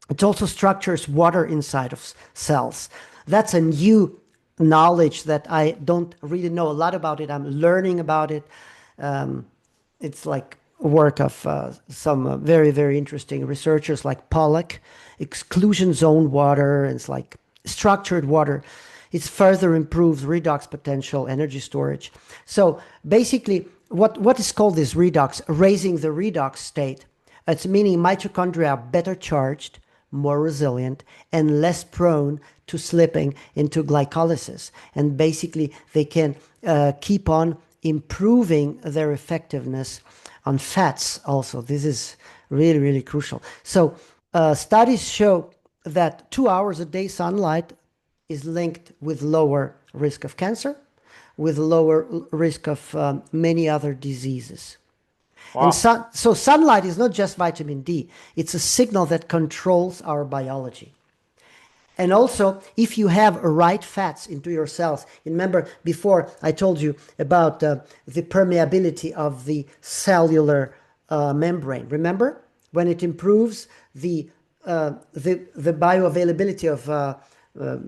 It also structures water inside of cells. That's a new knowledge that I don't really know a lot about it. I'm learning about it. It's like work of some very, very interesting researchers like Pollack, exclusion zone water, and it's like structured water. It further improves redox potential, energy storage. So basically, what is called this redox, raising the redox state, it's meaning mitochondria are better charged, more resilient, and less prone to slipping into glycolysis. And basically, they can keep on improving their effectiveness on fats also. This is really, really crucial. So studies show that 2 hours a day sunlight is linked with lower risk of cancer, with lower risk of many other diseases. And Wow. so sunlight is not just vitamin D. It's a signal that controls our biology. And also, if you have right fats into your cells, remember before I told you about the permeability of the cellular membrane. Remember when it improves the bioavailability of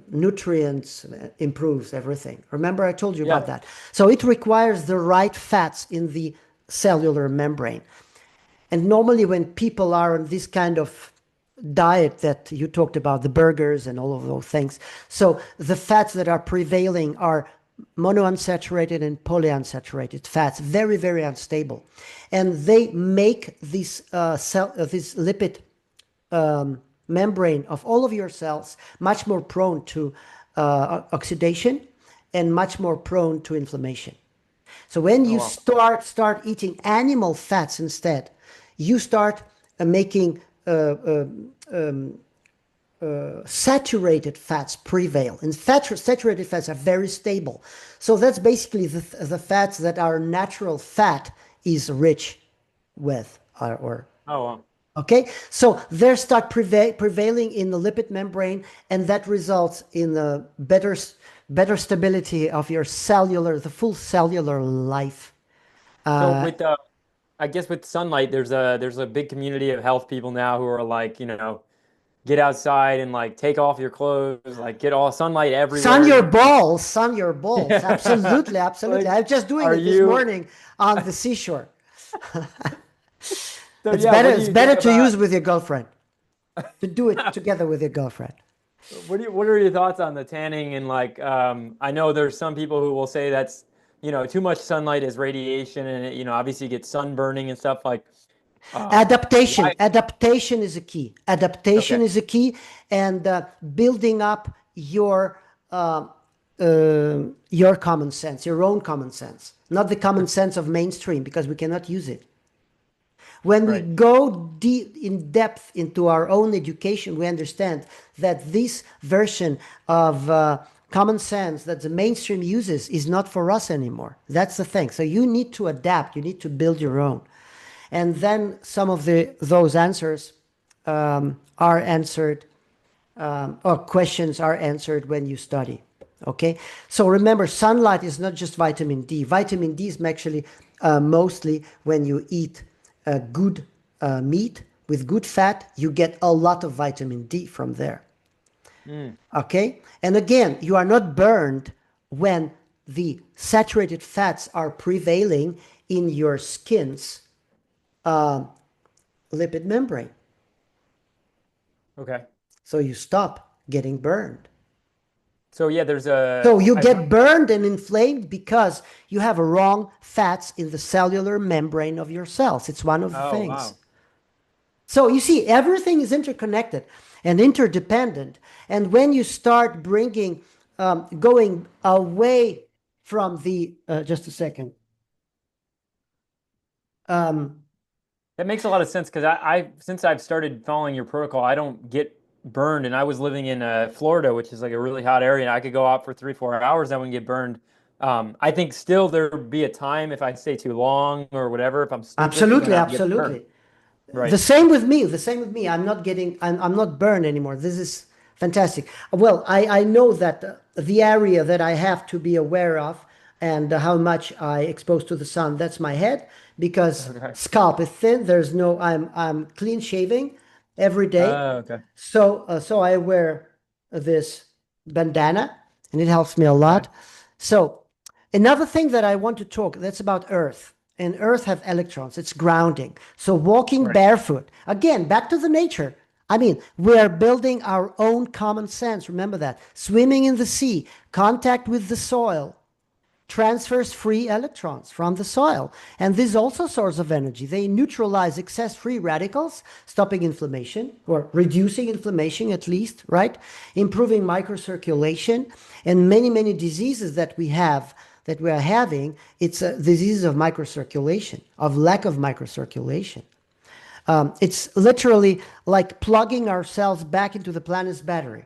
nutrients, improves everything. Remember I told you Yeah. about that. So it requires the right fats in the cellular membrane. And normally when people are on this kind of diet that you talked about, the burgers and all of those things, so the fats that are prevailing are monounsaturated and polyunsaturated fats, very, very unstable. And they make this lipid membrane of all of your cells much more prone to oxidation and much more prone to inflammation. So when Oh you wow. start eating animal fats instead, you start making saturated fats prevail, and saturated fats are very stable. So that's basically the fats that our natural fat is rich with, or Oh wow. okay. So they start prevailing in the lipid membrane, and that results in a better stability of your cellular, the full cellular life. So Uh, with I guess with sunlight, there's a big community of health people now who are like, get outside and like take off your clothes, like get all sunlight Sun everywhere, your balls, sun your balls. Yeah. Absolutely, absolutely. Like, I'm just doing are it this you morning on the seashore. so It's yeah, better. what do It's you think better to about use with your girlfriend. To do it together with your girlfriend. what are your thoughts on the tanning and like I know there's some people who will say that's too much sunlight is radiation and it, obviously you get sunburning and stuff like Adaptation. why Adaptation is a key. Adaptation okay is a key, and building up your common sense, your own common sense, not the common sense of mainstream, because we cannot use it. When we right go deep in depth into our own education, we understand that this version of common sense that the mainstream uses is not for us anymore. That's the thing. So you need to adapt. You need to build your own. And then some of those answers are answered, or questions are answered when you study. Okay, so remember, sunlight is not just vitamin D. Vitamin D is actually mostly when you eat good meat with good fat, you get a lot of vitamin D from there. mm, Okay, and again, you are not burned when the saturated fats are prevailing in your skin's lipid membrane. okay So you stop getting burned. so yeah there's a So you I've get burned and inflamed because you have wrong fats in the cellular membrane of your cells. It's one of the oh things. wow So you see, everything is interconnected and interdependent. And when you start going away from just a second. Um, that makes a lot of sense because I since I've started following your protocol, I don't get burned. And I was living in Florida, which is like a really hot area, and I could go out for 3, 4 hours. I wouldn't get burned. I think still there'd be a time if I stay too long or whatever. If I'm stupid, then Absolutely, I would get burned. absolutely. The Right. same with me. The same with me. I'm not burned anymore. This is fantastic. Well, I know that the area that I have to be aware of, and how much I expose to the sun, that's my head, because Okay. scalp is thin. I'm clean shaving every day. Okay. So I wear this bandana, and it helps me a lot. Okay. So another thing that I want to talk, that's about Earth. And Earth have electrons. It's grounding. So walking Right. barefoot, again, back to the nature. I mean, we are building our own common sense. Remember that. Swimming in the sea, contact with the soil, transfers free electrons from the soil. And this is also a source of energy. They neutralize excess free radicals, stopping inflammation, or reducing inflammation at least, right? Improving microcirculation, and many, many diseases that we are having, it's a disease of microcirculation, of lack of microcirculation. It's literally like plugging ourselves back into the planet's battery.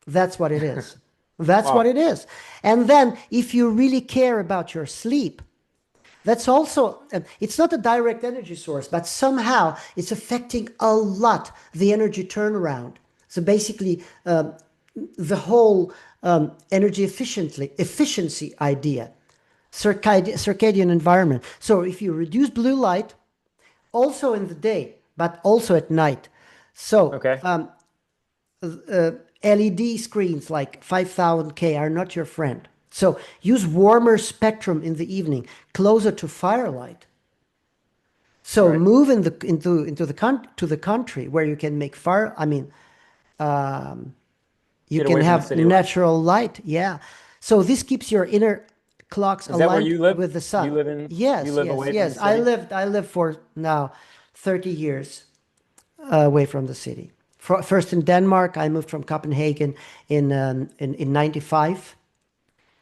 That's what it is. That's what Wow. it is. And then, if you really care about your sleep, that's also, it's not a direct energy source, but somehow it's affecting a lot the energy turnaround. So basically, the whole energy efficiency idea, circadian environment. So if you reduce blue light, also in the day, but also at night. So Okay. LED screens like 5000K are not your friend. So use warmer spectrum in the evening, closer to firelight. So Right. move to the country where you can make fire. I mean, you Get can away from the have city lights. natural light. Yeah. So this keeps your inner. clocks Is that where aligned you live? with the sun. You Yes, live yes, away from yes. the city? I lived for now 30 years away from the city. First in Denmark, I moved from Copenhagen in 95.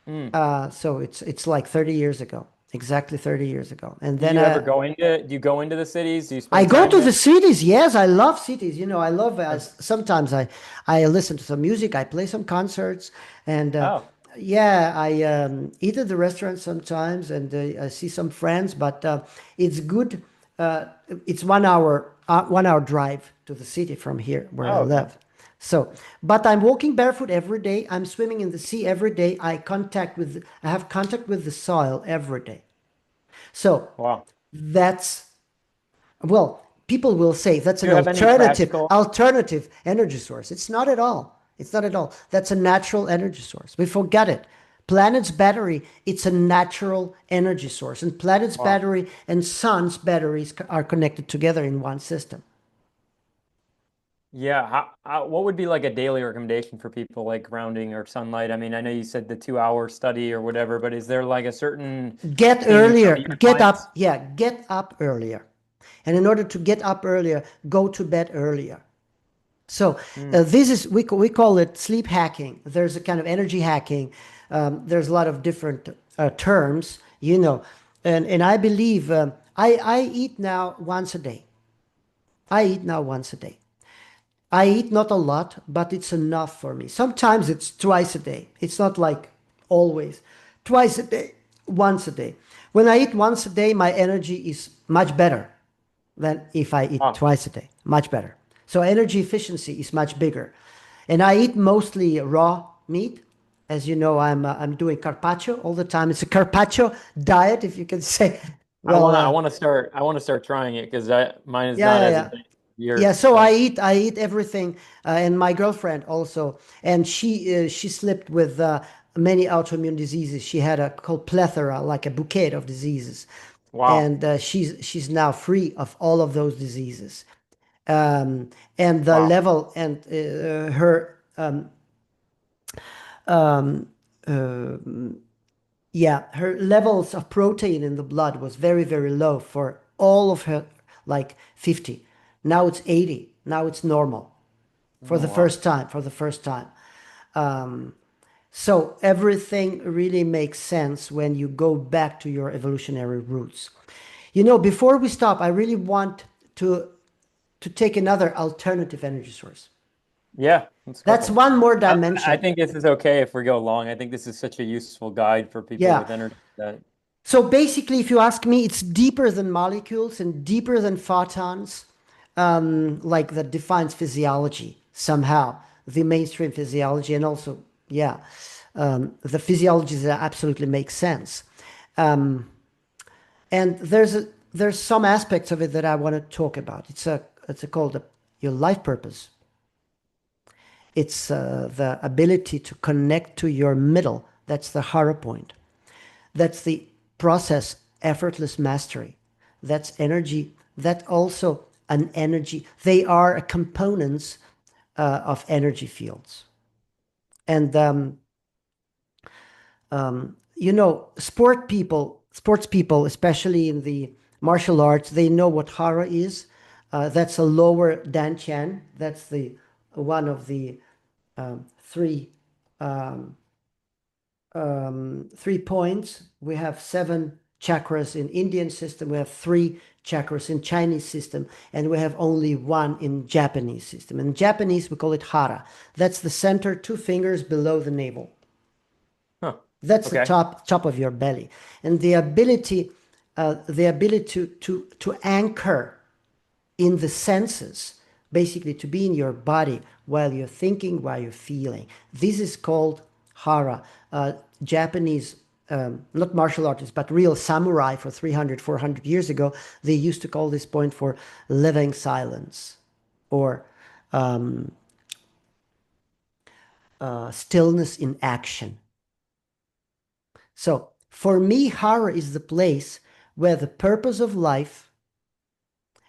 Mm. So it's like 30 years ago, exactly 30 years ago. And Do then you ever do you go into the cities? Do you I spend go time to there? the cities. Yes, I love cities. I love Have- sometimes I listen to some music, I play some concerts, and Oh, yeah, I eat at the restaurant sometimes, and I see some friends. But it's good. Uh, it's 1 hour drive to the city from here where I oh, okay. live. So, but I'm walking barefoot every day. I'm swimming in the sea every day. I have contact with the soil every day. So Wow. that's well, people will say that's Do an you have any practical? alternative energy source. It's not at all. It's not at all. That's a natural energy source. We forget it. Planet's battery, it's a natural energy source. And planet's Wow. battery and sun's batteries are connected together in one system. Yeah. What would be like a daily recommendation for people like grounding or sunlight? I mean, I know you said the 2 hour study or whatever, but is there like a certain Get thing you tell earlier, your get clients? up. Yeah, get up earlier. And in order to get up earlier, go to bed earlier. So Mm. this is we call it sleep hacking. There's a kind of energy hacking. There's a lot of different terms, and I believe I eat now once a day. I eat now once a day. I eat not a lot, but it's enough for me. Sometimes it's twice a day. It's not like always. Twice a day, once a day. When I eat once a day, my energy is much better than if I eat Wow. twice a day. Much better. So energy efficiency is much bigger. And I eat mostly raw meat. As you know, I'm doing carpaccio all the time. It's a carpaccio diet, if you can say. Well, I want to start trying it because mine is yeah, not yeah, as yeah. advanced as Yeah, yours. so So, I eat everything, and my girlfriend also, and she slipped with many autoimmune diseases. She had a called plethora, like a bouquet of diseases, wow. and she's now free of all of those diseases. And the Wow. level and her yeah, her levels of protein in the blood was very, very low for all of her, like 50. Now it's 80. Now it's normal for Oh, the wow. first time. For the first time. So everything really makes sense when you go back to your evolutionary roots. Before we stop, I really want to to take another alternative energy source. Yeah, let's go That's for it. one more I dimension. think this is okay if we go long. I think this is such a useful guide for people Yeah. with energy that, So basically, if you ask me, it's deeper than molecules and deeper than photons, like that defines physiology somehow, the mainstream physiology, and also, yeah, the physiology that absolutely makes sense. And there's some aspects of it that I want to talk about. It's called your life purpose. It's the ability to connect to your middle. That's the Hara point. That's the process, effortless mastery. That's energy. That also an energy. They are components of energy fields. And sports people, especially in the martial arts, they know what Hara is. That's a lower Dantian. That's the one of the three 3 points. We have 7 chakras in Indian system. We have 3 chakras in Chinese system, and we have only one in Japanese system. In Japanese, we call it Hara. That's the center, 2 fingers below the navel. huh. That's the Okay. top of your belly, and the ability to anchor in the senses, basically to be in your body while you're thinking, while you're feeling. This is called Hara. Japanese, not martial artists, but real samurai for 300, 400 years ago, they used to call this point for living silence or stillness in action. So for me, Hara is the place where the purpose of life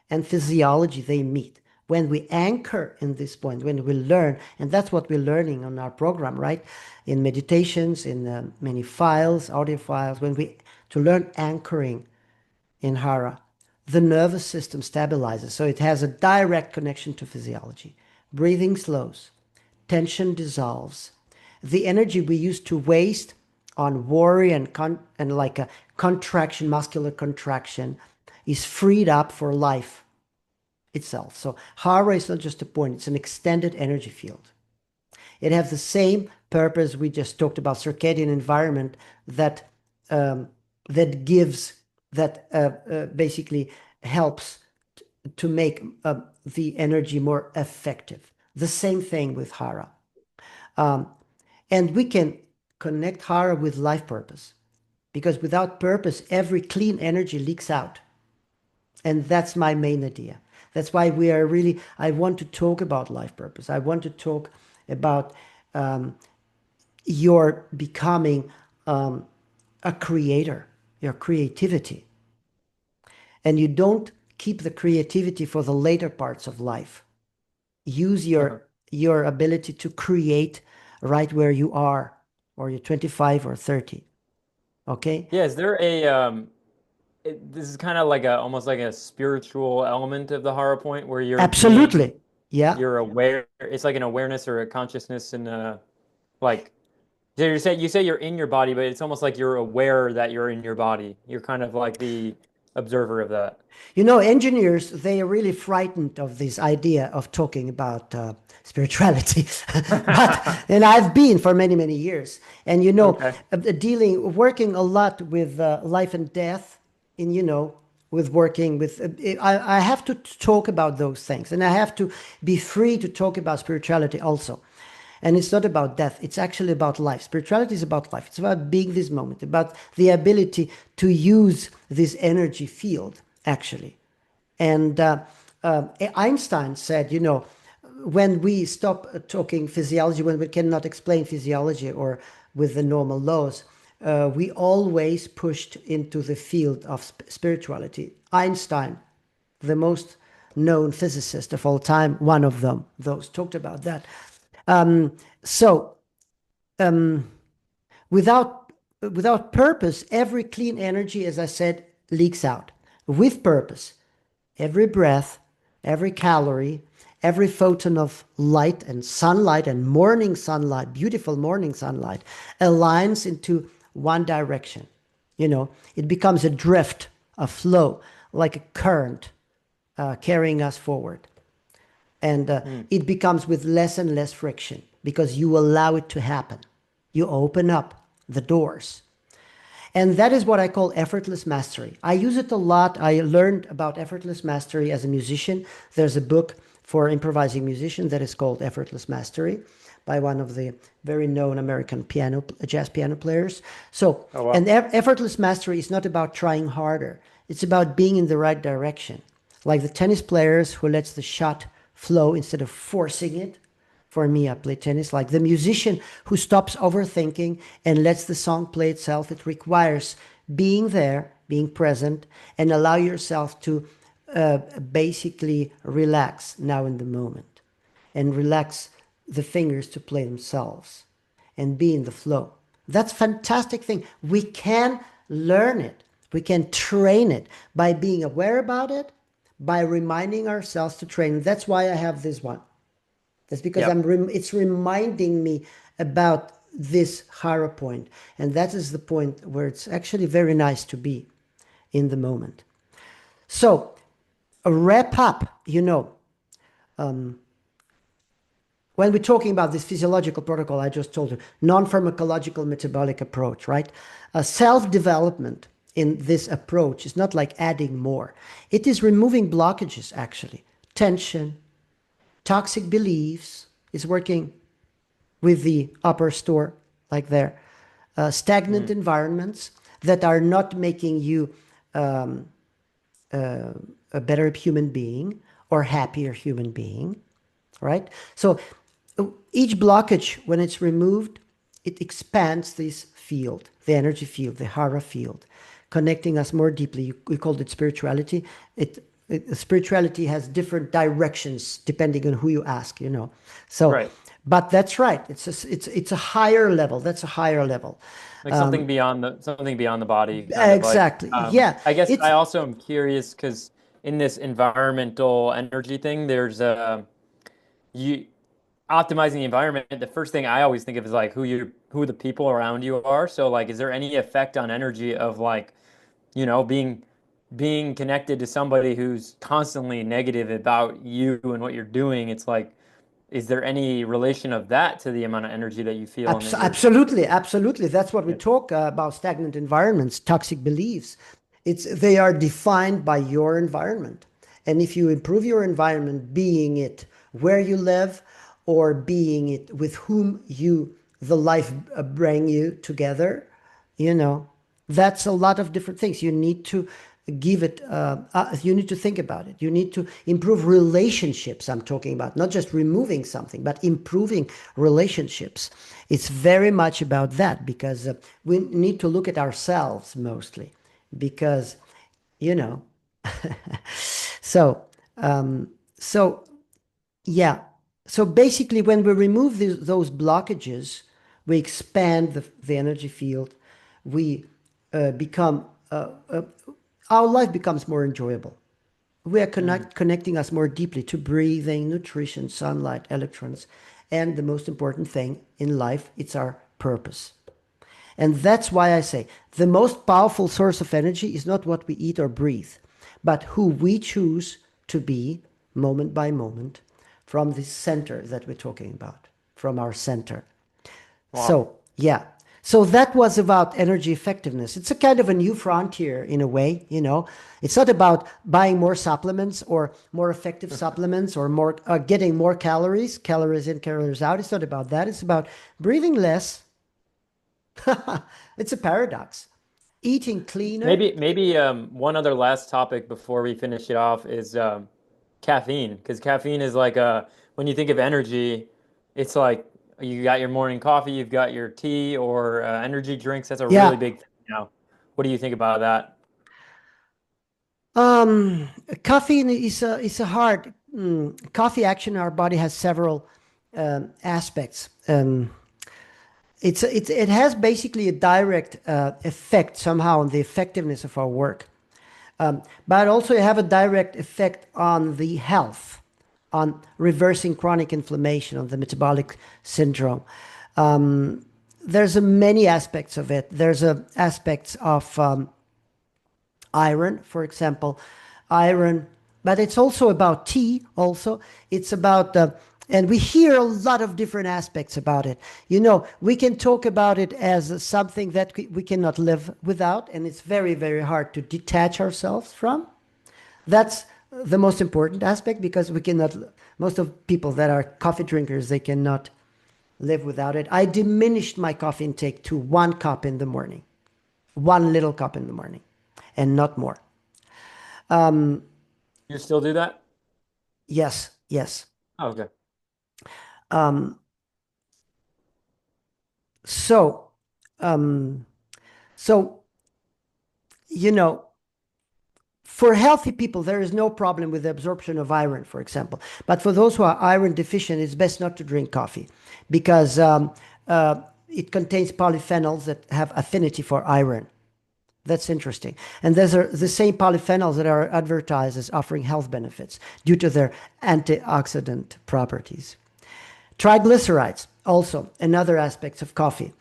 and physiology they meet. When we anchor in this point, when we learn, and that's what we're learning on our program, right? In meditations, in many files, audio files, to learn anchoring in Hara, the nervous system stabilizes. So it has a direct connection to physiology. Breathing slows, tension dissolves. The energy we used to waste on worry and like a contraction, muscular contraction, is freed up for life itself. So Hara is not just a point, it's an extended energy field. It has the same purpose we just talked about, circadian environment that that gives that basically helps to make the energy more effective. The same thing with Hara. And we can connect Hara with life purpose, because without purpose, every clean energy leaks out. And that's my main idea. That's why I want to talk about life purpose. I want to talk about your becoming a creator, your creativity. And you don't keep the creativity for the later parts of life. Use Uh-huh. your ability to create right where you are, or you're 25 or 30. Okay? Yeah, is there this is kind of like a almost like a spiritual element of the horror point where Absolutely. Yeah. you're aware. It's like an awareness or a consciousness and like so you say you're in your body, but it's almost like you're aware that you're in your body. You're kind of like the observer of that. You know, engineers, they are really frightened of this idea of talking about spirituality. And I've been for many, many years. And, Okay. working a lot with life and death, in, with working with, I have to talk about those things. And I have to be free to talk about spirituality also. And it's not about death. It's actually about life. Spirituality is about life. It's about being this moment, about the ability to use this energy field, actually. And Einstein said, when we stop talking physiology, when we cannot explain physiology or with the normal laws, we always pushed into the field of spirituality. Einstein, the most known physicist of all time, one of them, those talked about that. So without purpose, every clean energy, as I said, leaks out. With purpose, every breath, every calorie, every photon of light and sunlight and morning sunlight, beautiful morning sunlight, aligns into one direction. It becomes a drift, a flow, like a current carrying us forward. And Hmm. it becomes with less and less friction because you allow it to happen. You open up the doors. And that is what I call effortless mastery. I use it a lot. I learned about effortless mastery as a musician. There's a book for improvising musicians that is called Effortless Mastery by one of the very known American jazz piano players. So, Oh wow. and effortless mastery is not about trying harder. It's about being in the right direction. Like the tennis players who lets the shot flow instead of forcing it. For me, I play tennis. Like the musician who stops overthinking and lets the song play itself. It requires being there, being present, and allow yourself to basically relax now in the moment and relax the fingers to play themselves and be in the flow. That's a fantastic thing. We can learn it. We can train it by being aware about it, by reminding ourselves to train. That's why I have this one. That's because Yep. it's reminding me about this Hara point. And that is the point where it's actually very nice to be in the moment. So, a wrap up, when we're talking about this physiological protocol, I just told you, non-pharmacological metabolic approach, right? Self-development in this approach is not like adding more. It is removing blockages, actually. Tension, toxic beliefs is working with the upper store, like there. Stagnant Mm. environments that are not making you a better human being or happier human being, right? So each blockage, when it's removed, it expands this field, the energy field, the Hara field, connecting us more deeply. We called it spirituality. It spirituality has different directions depending on who you ask, you know. So, Right. but that's right. It's a higher level. That's a higher level. Like something beyond the body, kind of like. Exactly. Yeah. I guess It's I also am curious because in this environmental energy thing, there's you optimizing the environment. The first thing I always think of is like who the people around you are. So like, is there any effect on energy of like, being connected to somebody who's constantly negative about you and what you're doing? It's like, is there any relation of that to the amount of energy that you feel and that you're? Absolutely, absolutely. That's what we Yeah. talk about stagnant environments, toxic beliefs. They are defined by your environment. And if you improve your environment, being it where you live or being it with whom the life bring you together, you know, that's a lot of different things. You need to you need to think about it. You need to improve relationships. I'm talking about not just removing something, but improving relationships. It's very much about that because we need to look at ourselves mostly because, you know, so, so yeah. So basically, when we remove those blockages, we expand the energy field. We become, our life becomes more enjoyable. We are Mm. connecting us more deeply to breathing, nutrition, sunlight, electrons. And the most important thing in life, it's our purpose. And that's why I say the most powerful source of energy is not what we eat or breathe, but who we choose to be moment by moment from this center that we're talking about, from our center. Wow. So, yeah. So that was about energy effectiveness. It's a kind of a new frontier in a way, you know. It's not about buying more supplements or more effective supplements or more getting more calories in, calories out. It's not about that. It's about breathing less. It's a paradox. Eating cleaner. Maybe one other last topic before we finish it off is caffeine, because caffeine is like when you think of energy, it's like you got your morning coffee, you've got your tea or energy drinks. That's a really Yeah. big thing now. What do you think about that? Um, Caffeine is a hard coffee action in our body has several aspects. It has basically a direct effect somehow on the effectiveness of our work. But also you have a direct effect on the health, on reversing chronic inflammation, on the metabolic syndrome. There's many aspects of it. There's aspects of iron, for example, iron, but it's also about tea. Also, it's about and we hear a lot of different aspects about it. You know, we can talk about it as something that we cannot live without, and it's very, very hard to detach ourselves from. That's the most important aspect because we cannot. Most of people that are coffee drinkers, they cannot live without it. I diminished my coffee intake to 1 cup in the morning, one little cup in the morning, and not more. You still do that? Yes, yes. Oh, okay. Um, so, um, so you know, for healthy people, there is no problem with the absorption of iron, for example. But for those who are iron deficient, it's best not to drink coffee because it contains polyphenols that have affinity for iron. That's interesting. And those are the same polyphenols that are advertised as offering health benefits due to their antioxidant properties. Triglycerides, also another aspect of coffee.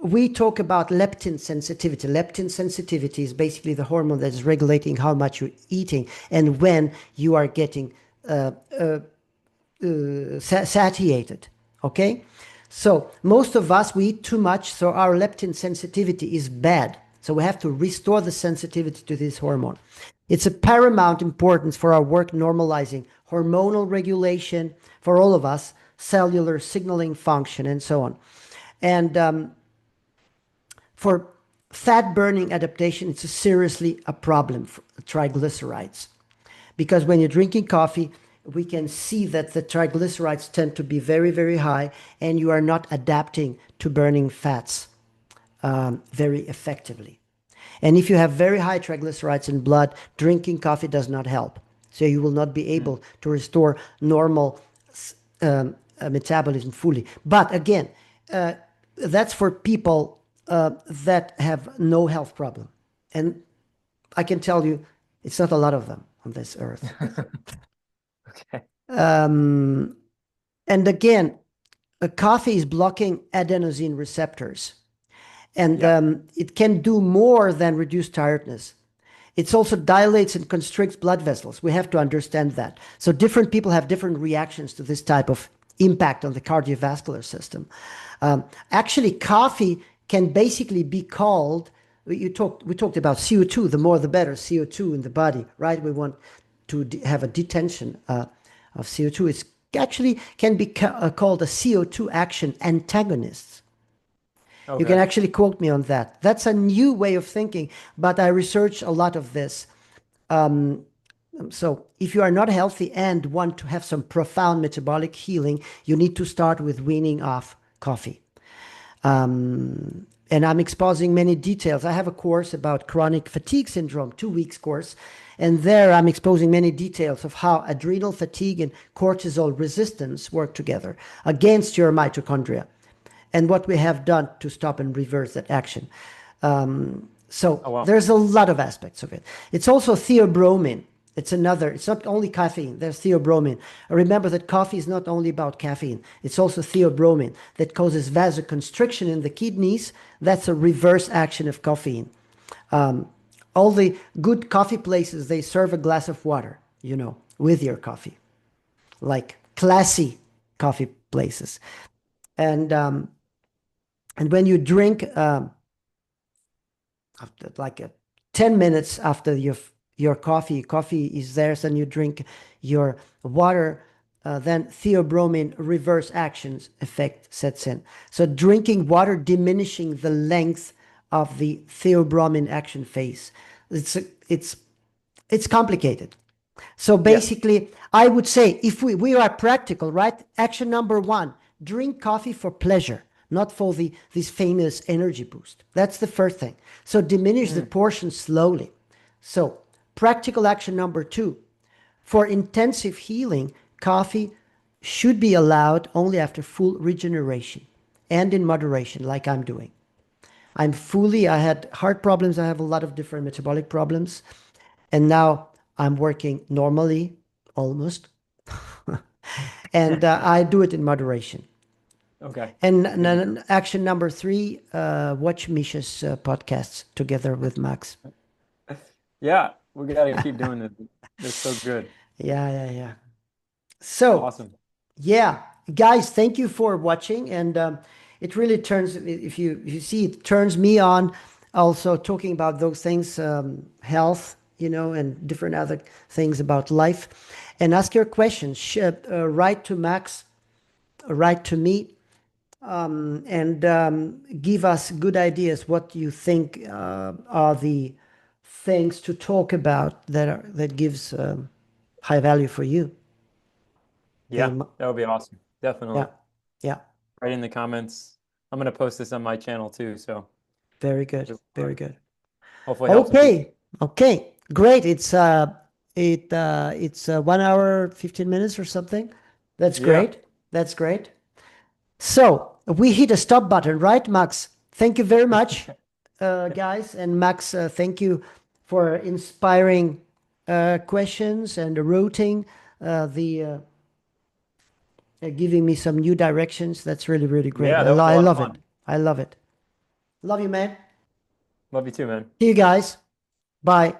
We talk about leptin sensitivity. Leptin sensitivity is basically the hormone that is regulating how much you're eating and when you are getting satiated. Okay? So most of us, we eat too much, so our leptin sensitivity is bad. So we have to restore the sensitivity to this hormone. It's a paramount importance for our work normalizing hormonal regulation for all of us, cellular signaling function, and so on. And for fat burning adaptation, it's seriously a problem for triglycerides. Because when you're drinking coffee, we can see that the triglycerides tend to be very, very high, and you are not adapting to burning fats very effectively. And if you have very high triglycerides in blood, drinking coffee does not help. So you will not be Mm. able to restore normal metabolism fully. But again, that's for people that have no health problem. And I can tell you, it's not a lot of them on this earth. Okay. And again, coffee is blocking adenosine receptors, and Yeah. it can do more than reduce tiredness. It also dilates and constricts blood vessels. We have to understand that. So different people have different reactions to this type of impact on the cardiovascular system. Actually, coffee can basically be called. We talked about CO2. The more, the better. CO2 in the body, right? We want to have a detention of CO2. It's actually can be called a CO2 action antagonist. You can Okay. actually quote me on that. That's a new way of thinking, but I researched a lot of this. So if you are not healthy and want to have some profound metabolic healing, you need to start with weaning off coffee. And I'm exposing many details. I have a course about chronic fatigue syndrome, 2 weeks course. And there I'm exposing many details of how adrenal fatigue and cortisol resistance work together against your mitochondria and what we have done to stop and reverse that action. So Oh, wow. there's a lot of aspects of it. It's also theobromine. It's not only caffeine, there's theobromine. Remember that coffee is not only about caffeine, it's also theobromine that causes vasoconstriction in the kidneys. That's a reverse action of caffeine. All the good coffee places, they serve a glass of water, with your coffee, like classy coffee places. And when you drink, after like 10 minutes after your coffee is there, and you drink your water, then theobromine reverse actions effect sets in. So drinking water diminishing the length of the theobromine action phase. It's complicated. So Yes. basically, I would say if we are practical, right? Action number one, drink coffee for pleasure, not for this famous energy boost. That's the first thing. So diminish the Mm. portion slowly. So practical action number two, for intensive healing, coffee should be allowed only after full regeneration and in moderation, like I'm doing. I had heart problems. I have a lot of different metabolic problems. And now I'm working normally, almost. And I do it in moderation. Okay. And, Good to hear. action number three, watch Misha's podcasts together with Max. Yeah, we got to keep doing this. They're so good. Yeah, yeah, yeah. So, Awesome. yeah, guys, thank you for watching. And it really turns, if you see, it turns me on also talking about those things, health, and different other things about life. And ask your questions. Write to Max, write to me, and give us good ideas what you think are the things to talk about that gives high value for you. Yeah, Okay, that would be awesome. yeah, Definitely. yeah. Write in the comments. I'm going to post this on my channel too, so Very good. Very good. hopefully help some people. Okay. Okay. Great. It's 1 hour 15 minutes or something. That's Yeah. great. That's great. So we hit a stop button, right, Max? Thank you very much, guys. And Max, thank you for inspiring questions and routing the giving me some new directions. That's really, really great. Yeah, that was a I lot of love it. fun. I love it. Love you, man. Love you too, man. See you guys. Bye.